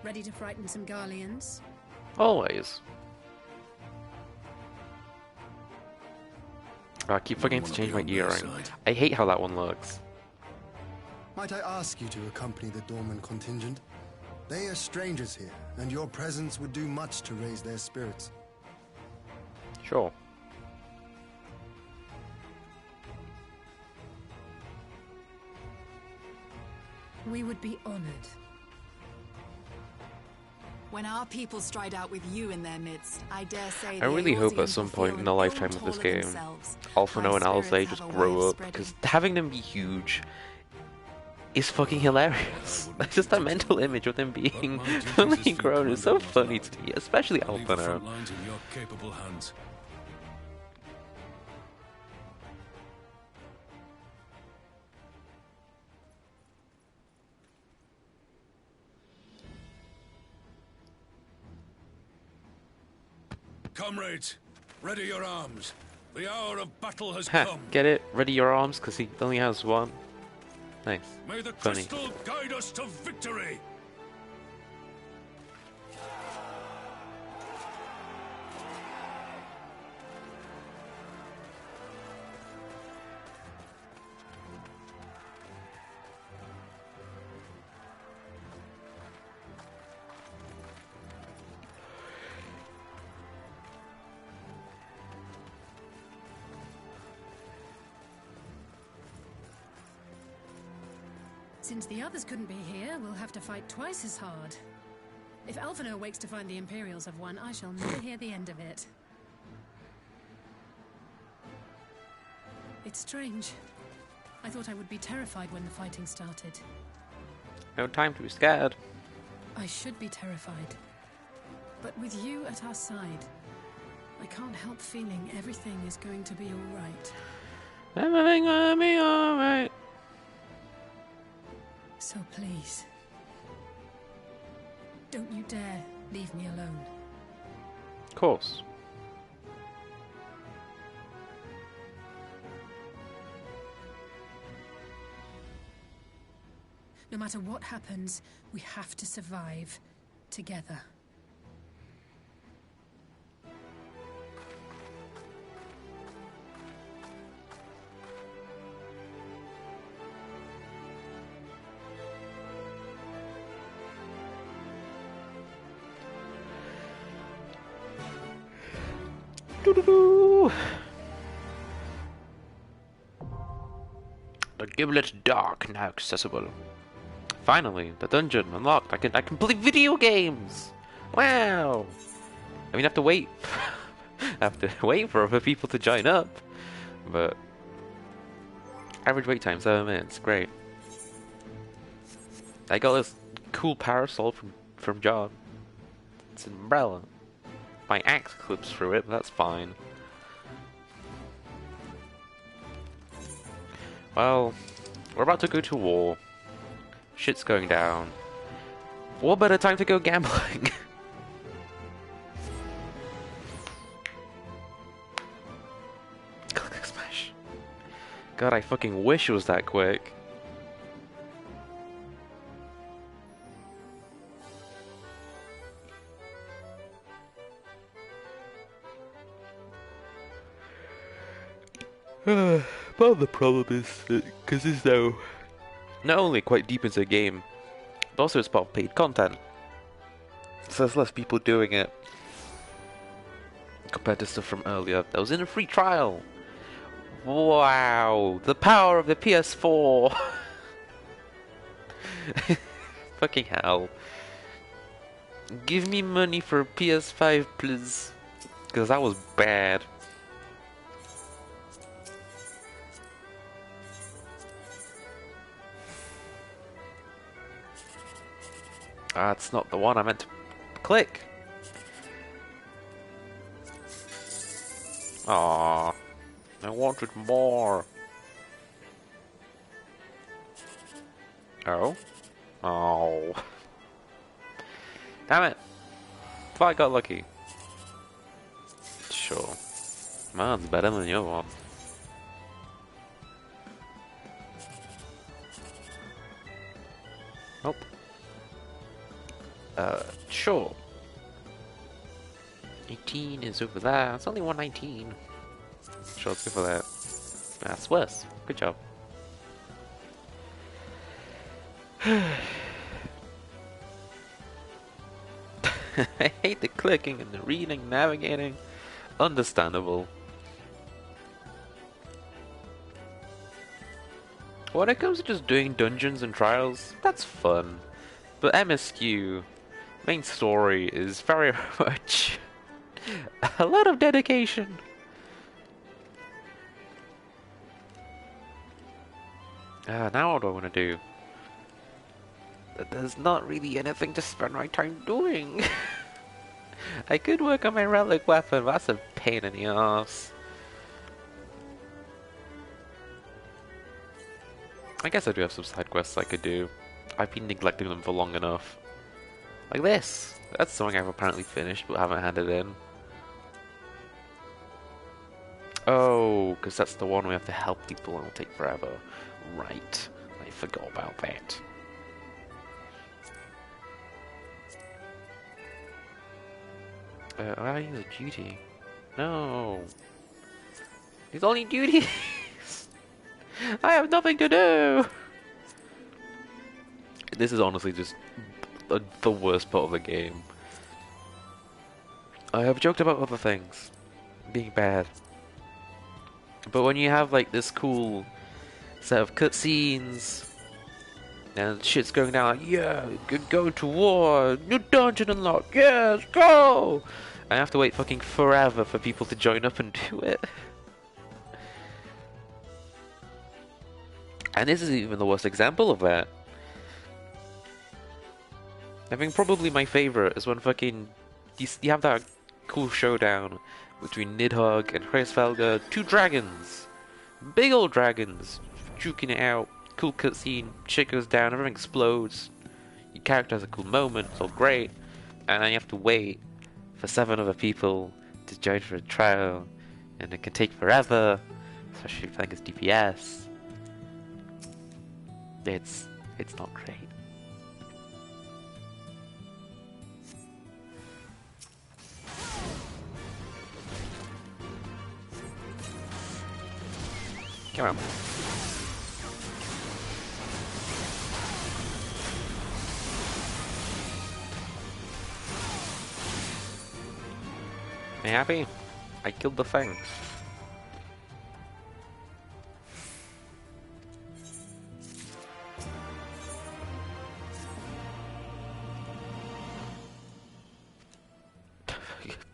F: Ready to frighten some Garleans?
A: Always. Oh, I keep forgetting to change my earring. I hate how that one looks.
E: Might I ask you to accompany the Dorman contingent? They are strangers here, and your presence would do much to raise their spirits.
A: Sure.
F: We would be honored.
J: When our people stride out with you in their midst, I dare say
A: I really hope at some point in the lifetime of this game, Alphinaud and Alizé just grow up, because having them be huge is fucking hilarious. Just that mental image of them being fully grown is so funny to me, especially
B: Leave the
A: Alphinaud.
B: front lines in your capable hands. Comrades, ready your arms. The hour of battle has
A: Ha,
B: come.
A: get it? Ready your arms, because he only has one. Nice.
B: May the
A: Funny.
B: crystal guide us to victory.
F: Since the others couldn't be here, we'll have to fight twice as hard. If Alphinaud wakes to find the Imperials have won, I shall never hear the end of it. It's strange. I thought I would be terrified when the fighting started.
A: No time to be scared.
F: I should be terrified. But with you at our side, I can't help feeling everything is going to be all right.
A: Everything will be alright.
F: So please, don't you dare leave me alone.
A: Of course.
F: No matter what happens, we have to survive together.
A: Doo-doo-doo. The Giblet Dark now accessible. Finally, the dungeon unlocked. I can play video games. Wow. I mean, I have to wait. I have to wait for other people to join up. But average wait time 7 minutes. Great. I got this cool parasol from John. It's an umbrella. My axe clips through it, but that's fine. Well, we're about to go to war. Shit's going down. What better time to go gambling? Click smash. God, I fucking wish it was that quick. But the problem is that because it's now not only quite deep into the game, but also it's part of paid content. So there's less people doing it compared to stuff from earlier that was in a free trial. Wow, the power of the PS4. Fucking hell. Give me money for PS5, please. Because that was bad. That's not the one I meant to click. Aww. I wanted more. Oh? Oh. Damn it. Thought I got lucky. Sure. Mine's better than your one. Nope. Sure. 18 is over there. It's only 119. Sure, let's go for that. That's worse. Good job. I hate the clicking and the reading, navigating. Understandable. When it comes to just doing dungeons and trials, that's fun. But MSQ, main story, is very much a lot of dedication. Now what do I want to do? There's not really anything to spend my time doing. I could work on my relic weapon, but that's a pain in the ass. I guess I do have some side quests I could do. I've been neglecting them for long enough. Like this! That's something I've apparently finished but haven't handed in. Oh, because that's the one we have to help people and it'll take forever. Right. I forgot about that. I use a duty. No. These only duties! I have nothing to do! This is honestly just the worst part of the game. I have joked about other things being bad. But when you have like this cool set of cutscenes and shit's going down like, yeah, go to war, new dungeon unlocked, yes, go! I have to wait fucking forever for people to join up and do it. And this is even the worst example of that. I think probably my favorite is when fucking you have that cool showdown between Nidhogg and Hraesvelgr, two dragons, big old dragons, juking it out, cool cutscene, shit goes down, everything explodes, your character has a cool moment, it's all great, and then you have to wait for 7 other people to join for a trial, and it can take forever, especially if I think it's DPS. It's not great. Come on. Are you happy? I killed the thing.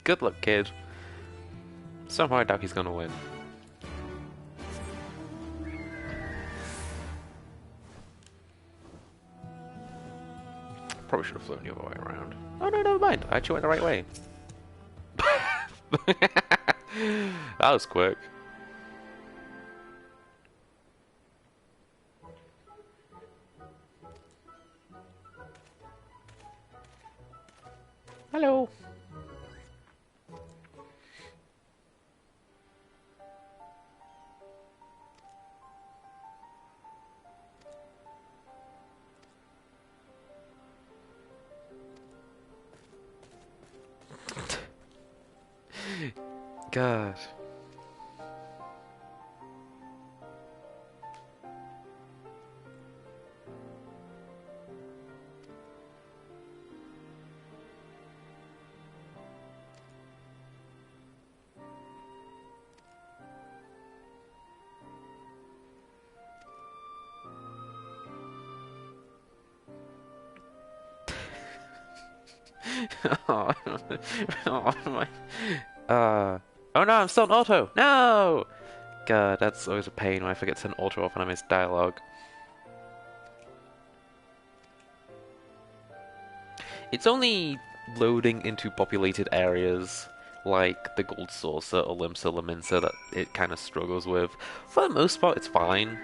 A: Good luck, kid. Somehow I doubt he's gonna win. probably should have flown the other way around. Oh no, never mind. I actually went the right way. That was quick. Hello. God. Oh, oh my. Oh no, I'm still in auto. No. God, that's always a pain when I forget to turn auto off and I miss dialogue. It's only loading into populated areas like the Gold Saucer or Limsa Laminsa that it kind of struggles with. For the most part, it's fine.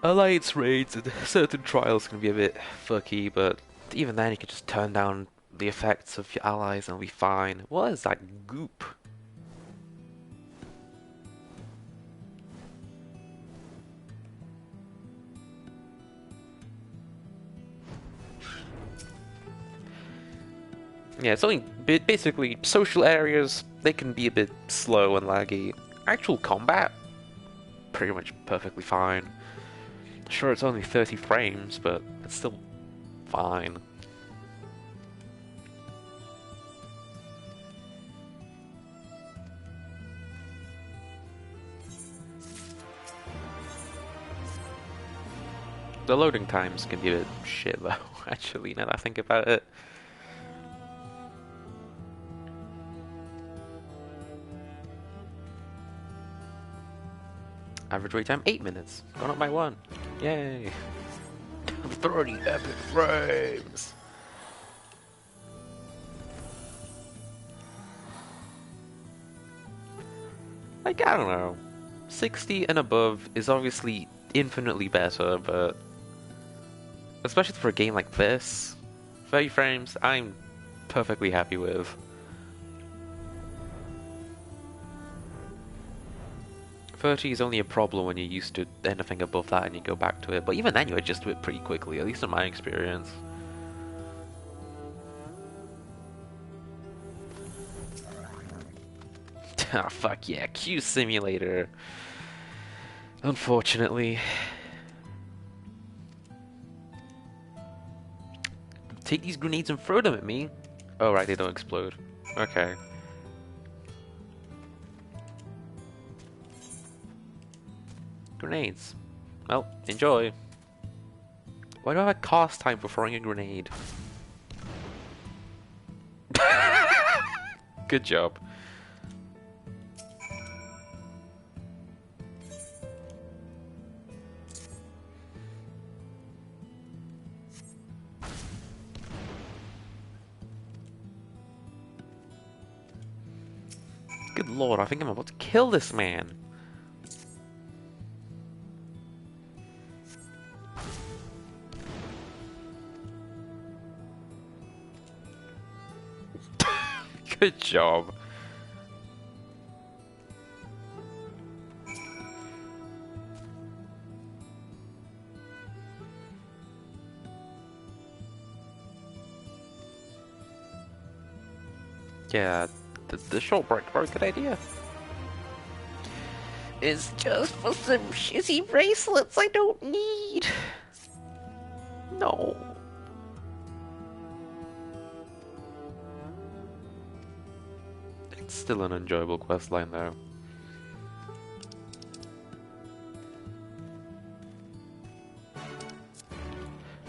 A: Alliance raids and certain trials can be a bit fucky, but even then you can just turn down the effects of your allies and it'll be fine. What is that goop? Yeah, it's only basically social areas, they can be a bit slow and laggy. Actual combat, pretty much perfectly fine. Sure, it's only 30 frames, but it's still fine. The loading times can be a bit shit though, actually, now that I think about it. Average wait time 8 minutes. Gone up by 1. Yay! 30 epic frames! Like, I don't know. 60 and above is obviously infinitely better, but especially for a game like this, 30 frames, I'm perfectly happy with. 30 is only a problem when you're used to anything above that and you go back to it, but even then you adjust to it pretty quickly, at least in my experience. Ah, fuck yeah, Q Simulator. Unfortunately. Take these grenades and throw them at me? Oh right, they don't explode. Okay. Grenades. Well, enjoy. Why do I have a cast time for throwing a grenade? Good job. Good lord, I think I'm about to kill this man. Good job. Yeah, the short break were a good idea. It's just for some shitty bracelets I don't need. No. It's still an enjoyable questline though.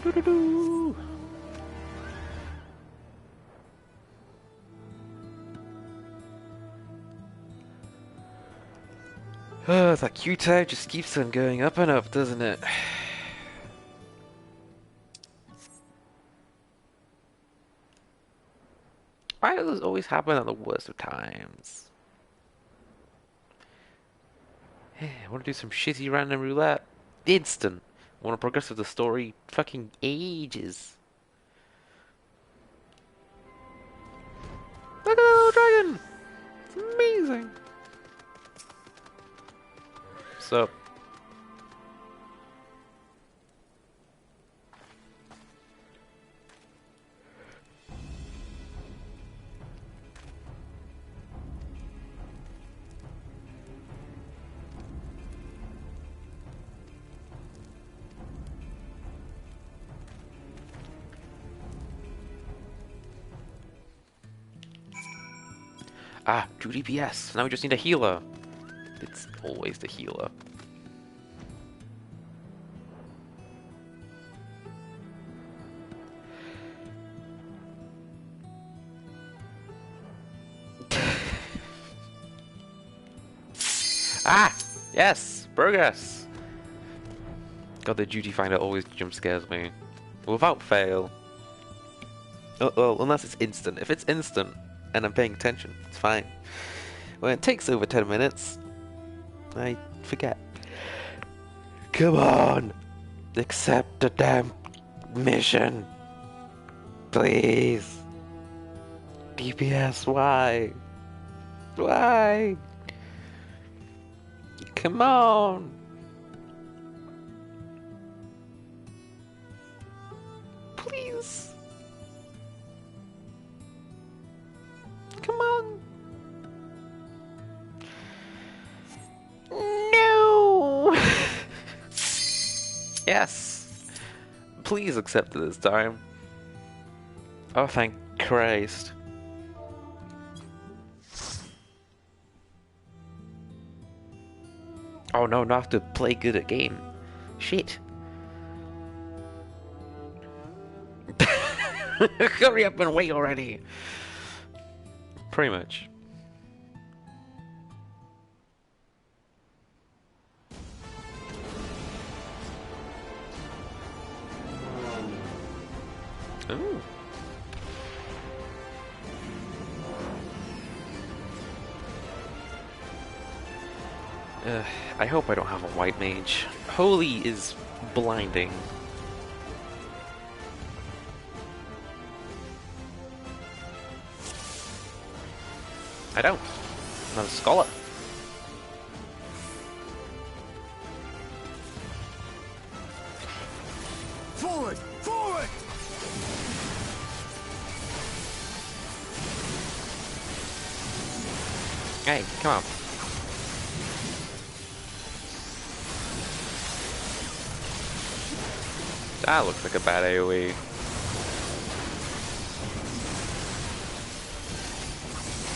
A: Doo-doo-doo. Oh, that Q-tag just keeps on going up and up, doesn't it? Why does this always happen at the worst of times? Hey, I want to do some shitty random roulette. Instant. I want to progress with the story. Fucking ages. Look at that little dragon! It's amazing. So. Ah, 2 DPS. Now we just need a healer. It's always the healer. Ah! Yes! Progress! God, the duty finder always jump scares me. Without fail. Oh, well, unless it's instant. If it's instant and I'm paying attention, it's fine. When it takes over 10 minutes, I forget. Come on! Accept the damn mission! Please! DPS, why? Why? Come on! Please! Come on! No! Yes! Please accept it this time. Oh, thank Christ. Oh no, not to play good at game. Shit. Hurry up and wait already. Pretty much. Ooh. I hope I don't have a white mage. Holy is blinding. I don't. I'm not a scholar.
E: Forward! Forward!
A: Hey, come on. That looks like a bad AoE.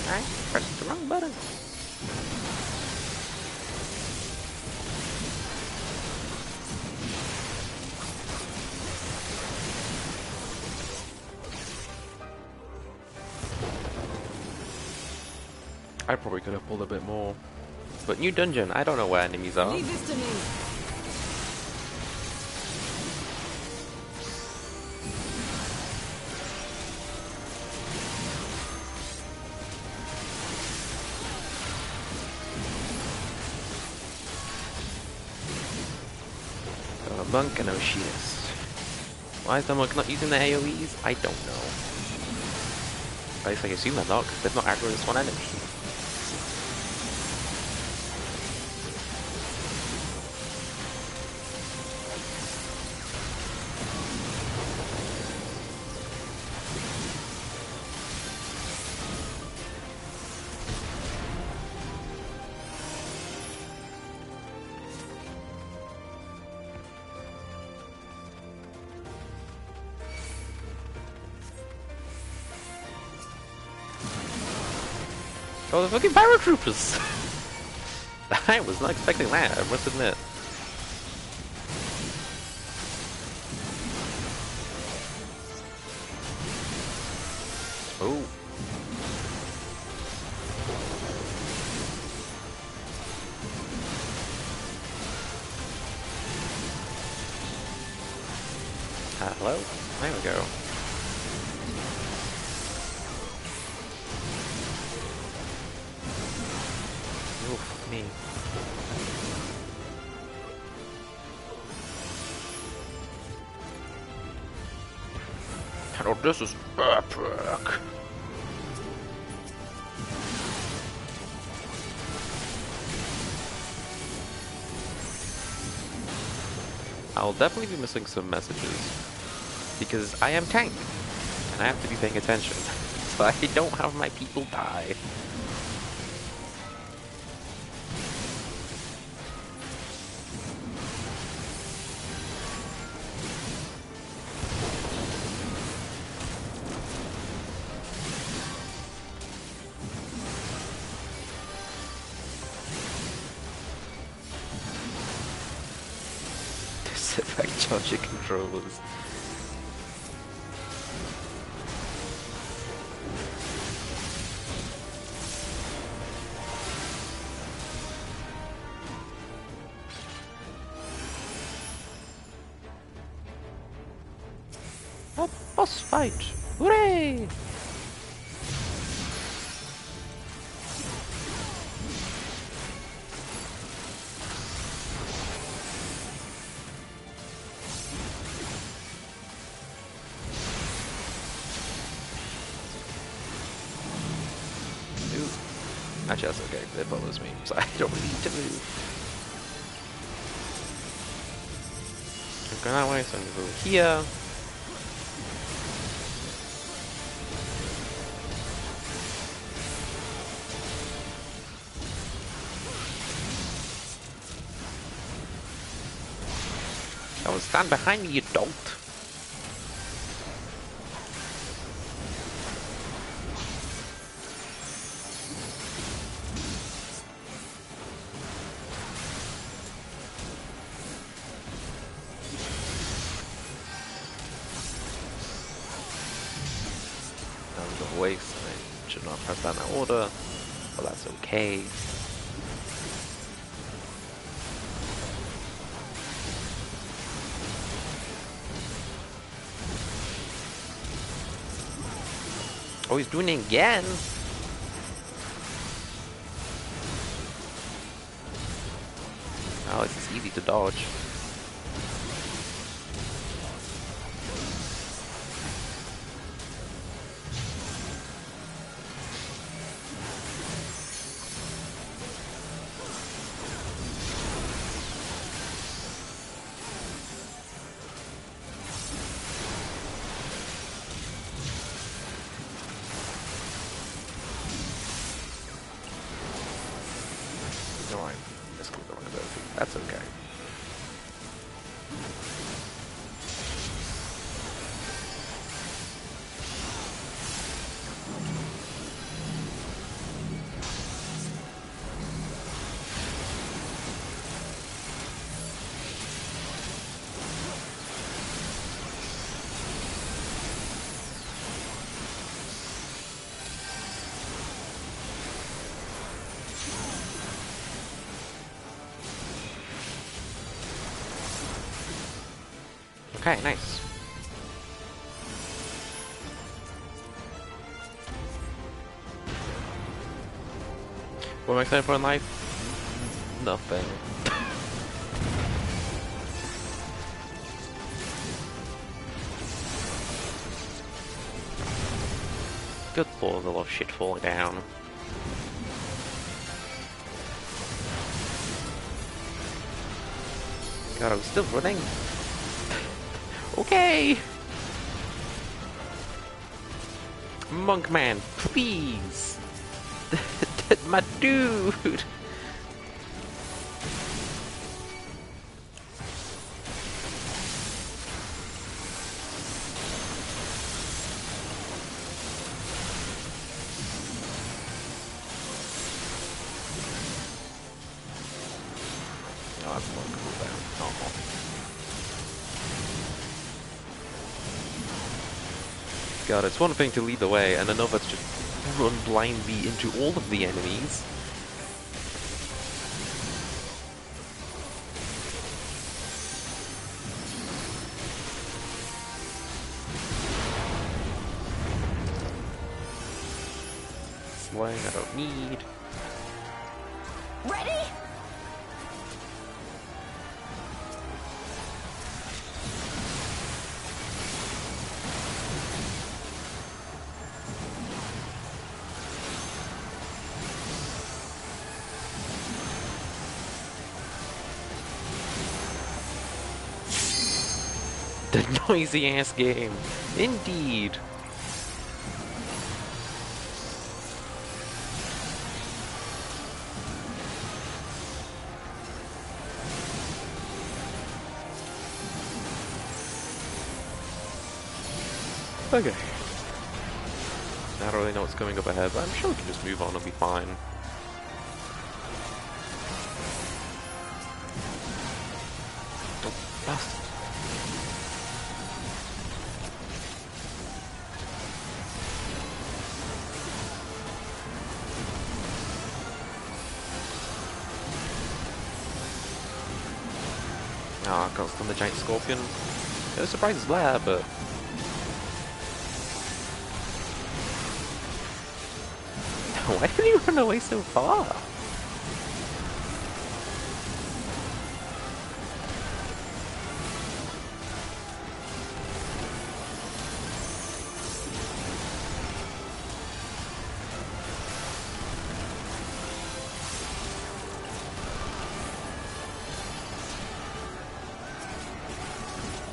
A: I pressed the wrong button. I probably could have pulled a bit more. But new dungeon, I don't know where enemies are.
J: Leave this to me.
A: A monk and Oceanus. Why is the monk not using the AoEs? I don't know. At least I assume they're not, because they've not aggroed this one enemy. Oh, the fucking paratroopers! I was not expecting that, I must admit. Oh. Hello? There we go. Oof, me. Oh, this is epic! I'll definitely be missing some messages, because I am tank, and I have to be paying attention, so I don't have my people die. Disaffect charger controllers. Oh, boss fight! Hooray! Actually, that's okay. It bothers me, so I don't need to move. I'm going that way, so I'm going to go here. Don't stand behind me, you dolt. Waste. I should not press that in that order, but that's okay. Oh, he's doing it again! Oh, it's easy to dodge. That's okay. Okay, nice. What am I excited for in life? Nothing. Good lord, a lot of shit falling down. God, I'm still running. Okay! Monkman, please! My dude! Oh, that's not cool down. Oh. God, it's one thing to lead the way, and another to just run blindly into all of the enemies. flying I don't need.
G: Ready?
A: The noisy ass game. Indeed. Okay. I don't really know what's coming up ahead, but I'm sure we can just move on and be fine. Oh, bastard. Ah, I got stunned the giant scorpion. Yeah, the surprise is there, but why did he run away so far?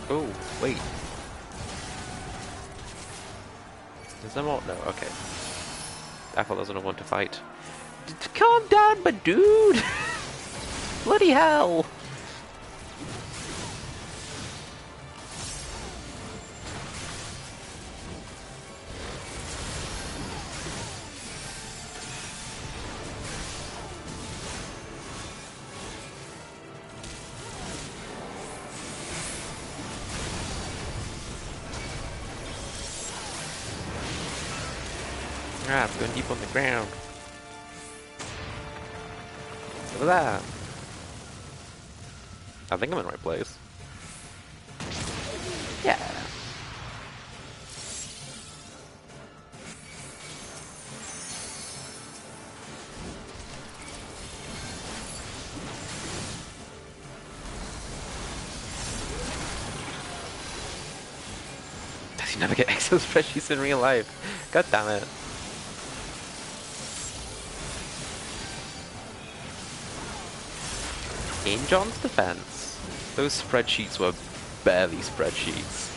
A: Oh, wait. Is there more? No, okay. I thought there was another one to fight. Calm down, my dude! Bloody hell! Ah, I'm going deep on the ground. Look at that. I think I'm in the right place. Yeah. Does he never get Excel spreadsheets in real life? God damn it. In John's defense, those spreadsheets were barely spreadsheets.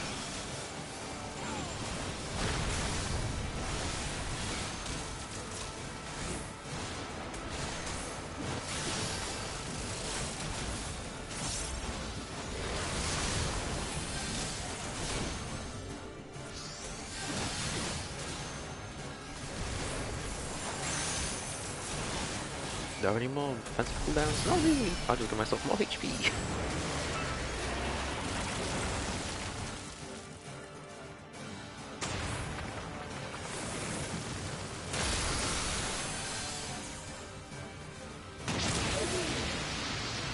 A: Are there any more defensive cooldowns? Not really. I'll just give myself more HP.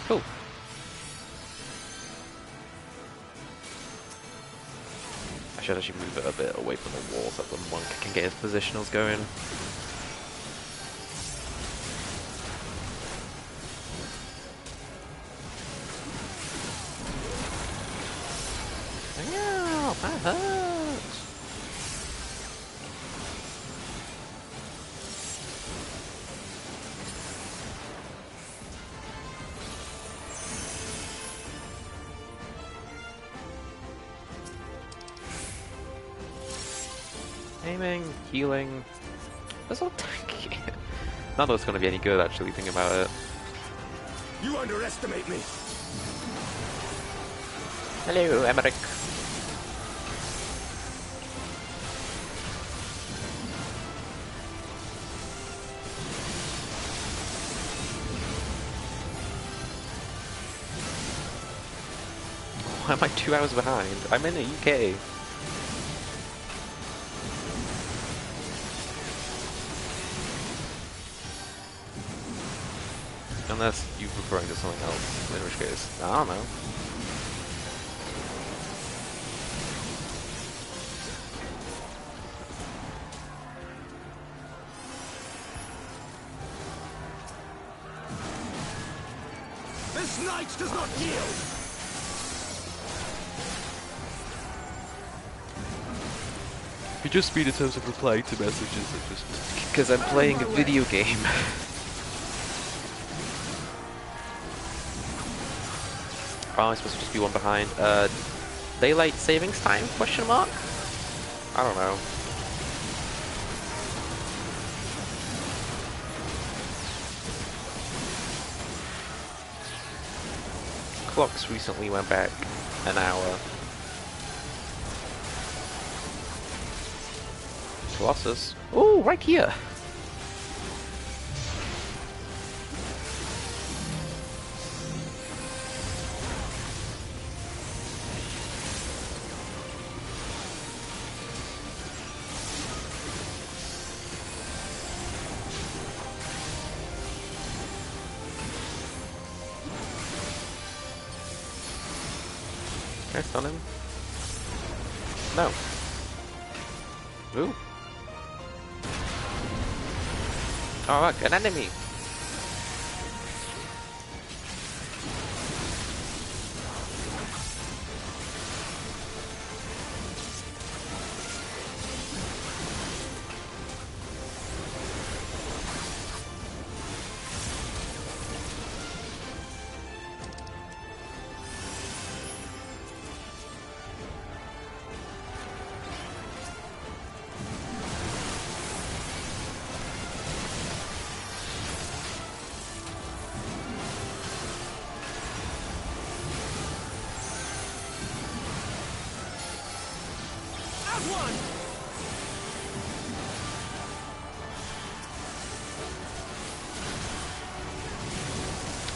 A: Cool. I should actually move it a bit away from the wall so that the monk can get his positionals going. Ow, that hurts. Aiming, healing. That's all tanky. None of it's gonna be any good actually, thinking about it.
H: You underestimate me.
A: Hello, Emmerich. Why am I 2 hours behind? I'm in the UK. Unless you're referring to something else, in which case, I don't know.
H: This knight does not yield!
A: You just speed in terms of replying to messages, because I'm playing a video game. Oh, I'm supposed to just be one behind. Daylight savings time? Question mark? I don't know. Clocks recently went back an hour. Colossus. Oh, right here! Can I stun him? No. Ooh. Oh look, an enemy!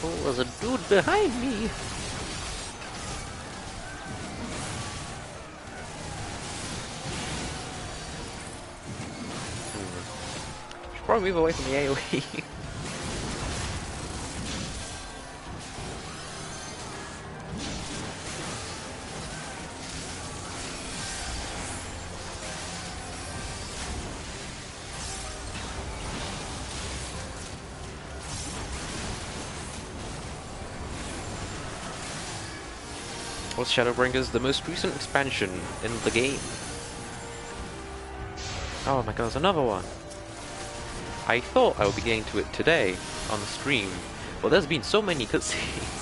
A: Oh, there's a dude behind me! Should probably move away from the AoE. Was Shadowbringers the most recent expansion in the game? Oh my god, there's another one! I thought I would be getting to it today on the stream, but there's been so many cutscenes.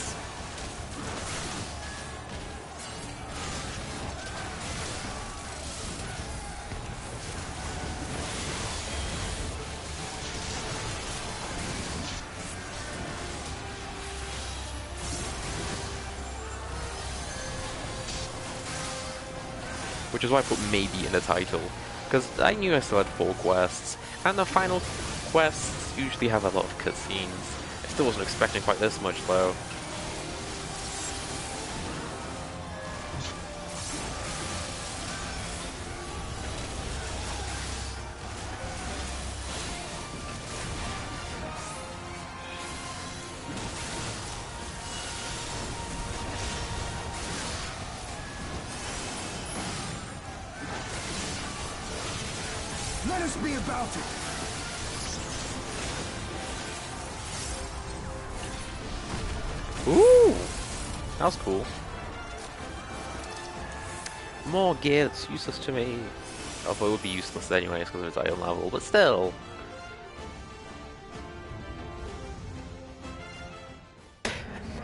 A: Which is why I put maybe in the title, because I knew I still had 4 quests, and the final quests usually have a lot of cutscenes. I still wasn't expecting quite this much though.
H: Let us be about it!
A: Ooh! That was cool. More gear that's useless to me. Although it would be useless anyways because of its iron level, but still.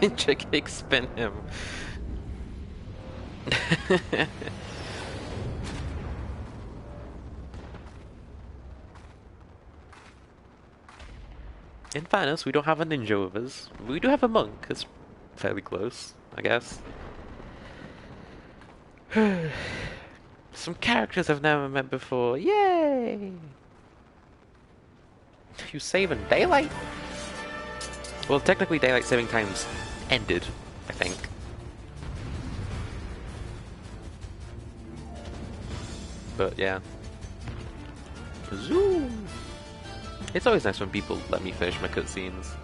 A: Ninja kick spin him. In fairness, we don't have a ninja with us. We do have a monk. It's fairly close, I guess. Some characters I've never met before. Yay! You saving daylight? Well, technically daylight saving times ended, I think. But yeah. Zoom! It's always nice when people let me finish my cutscenes.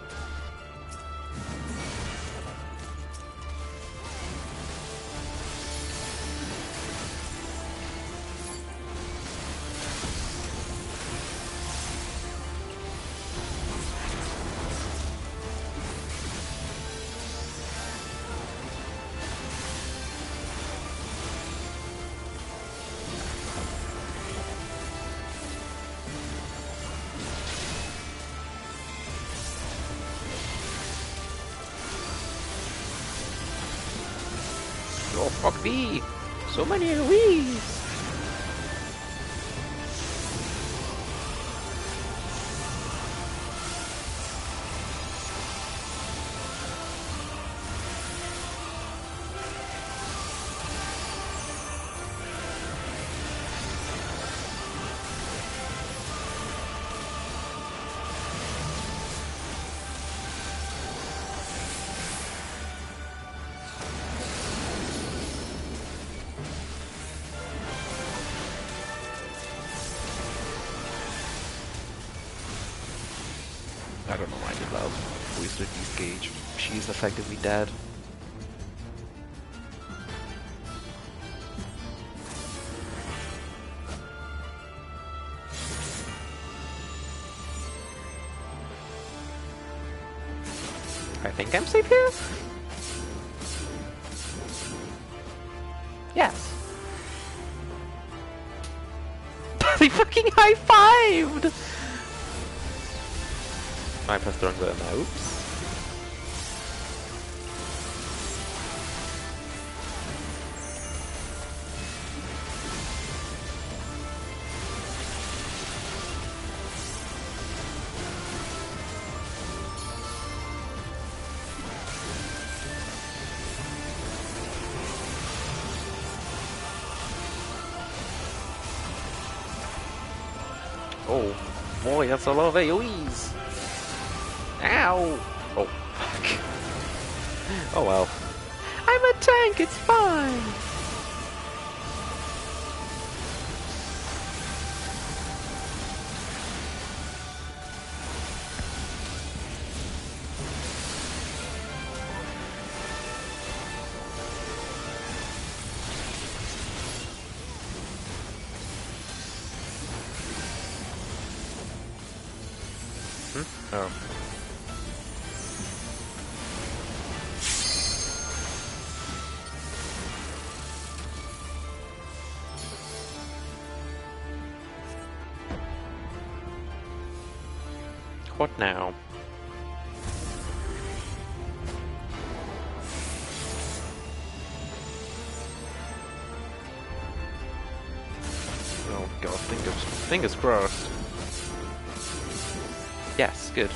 A: Oh, fuck thee! So many AoEs! I don't know why I did that. Wasted East Gauge. She's effectively dead. I think I'm safe here? Yes. They fucking high-fived! I pressed the wrong button now, oops. Oh boy, that's a lot of AoEs! Ow! Oh, fuck. Oh well. I'm a tank, it's fine! Oh. What now? Oh god, fingers crossed. Yes, good.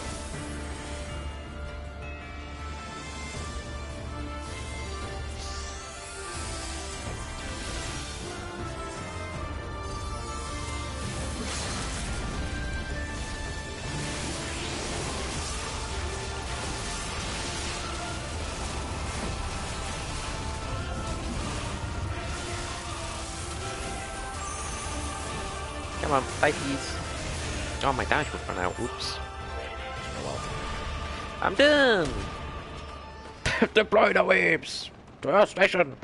A: Come on, fight these. Oh, my dash will run out. Oops. Oh well. I'm done! Deploy the waves! To our station!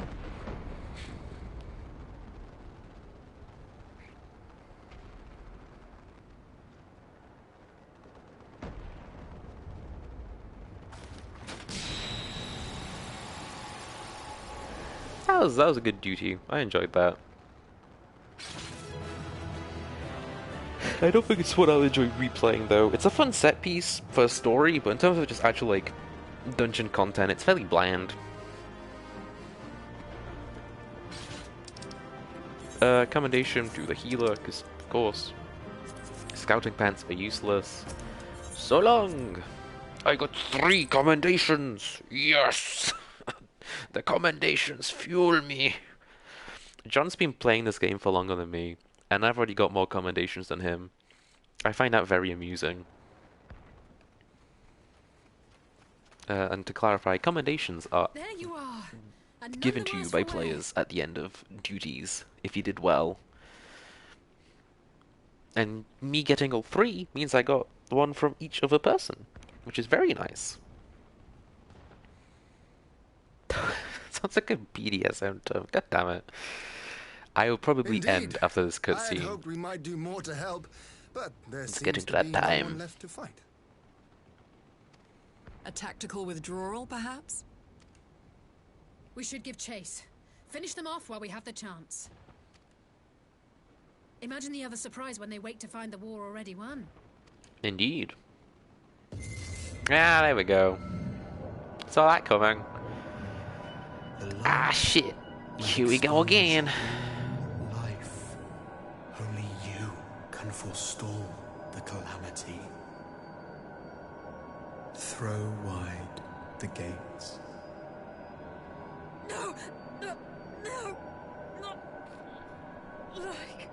A: That was a good duty. I enjoyed that. I don't think it's what I'll enjoy replaying though. It's a fun set piece for a story, but in terms of just actual like dungeon content, it's fairly bland. Commendation to the healer, because of course, scouting pants are useless. So long! I got 3 commendations! Yes! The commendations fuel me! John's been playing this game for longer than me, and I've already got more commendations than him. I find that very amusing. And to clarify, commendations are
F: There you are.
A: given to you by players at the end of duties, if you did well. And me getting all 3 means I got 1 from each other person, which is very nice. Sounds like a BDSM term. God damn it. I will probably end after this cutscene.
E: I hoped we might do more to help, but there
A: It's
E: seems
A: getting to
E: to
A: that
E: be
A: time.
E: no one left to fight.
J: A tactical withdrawal, perhaps?
F: We should give chase. Finish them off while we have the chance. Imagine the other surprise when they wake to find the war already won.
A: Indeed. Ah, there we go. Saw that coming. Ah, shit. Here we go again.
K: Life. Only you can forestall the calamity. Throw wide the gates.
J: No! No! No! Not like...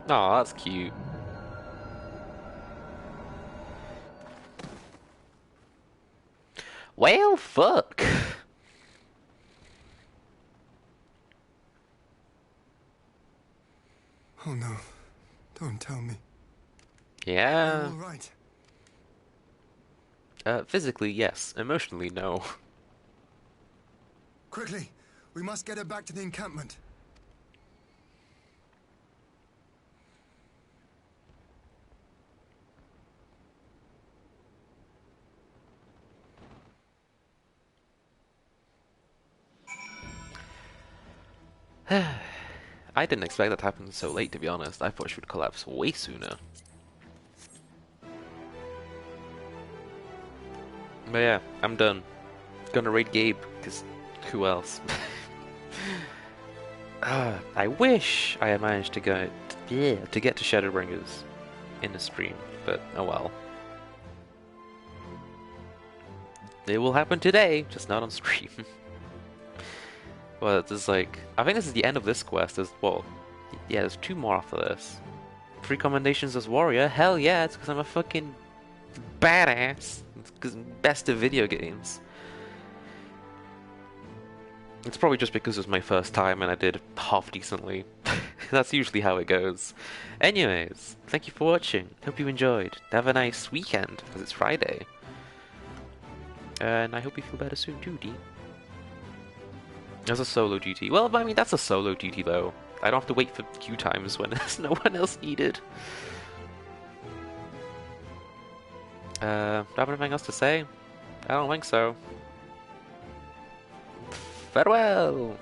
A: Aw, that's cute. Well, fuck.
E: Oh no. Don't tell me.
A: Yeah.
E: All right.
A: Physically, yes. Emotionally, no.
E: Quickly, we must get her back to the encampment.
A: I didn't expect that to happen so late, to be honest. I thought she would collapse way sooner. But yeah, I'm done. Gonna raid Gabe, because who else? I wish I had managed to get to Shadowbringers in the stream, but oh well. It will happen today, just not on stream. Well, there's like, I think this is the end of this quest. There's, well, yeah, there's 2 more after this. 3 commendations as warrior. Hell yeah, it's because I'm a fucking badass. It's because I'm best of video games. It's probably just because it was my first time and I did half decently. That's usually how it goes. Anyways, thank you for watching. Hope you enjoyed. Have a nice weekend, because it's Friday. And I hope you feel better soon too, D. As a solo duty. Well, I mean, that's a solo duty, though. I don't have to wait for queue times when there's no one else needed. Do I have anything else to say? I don't think so. Farewell!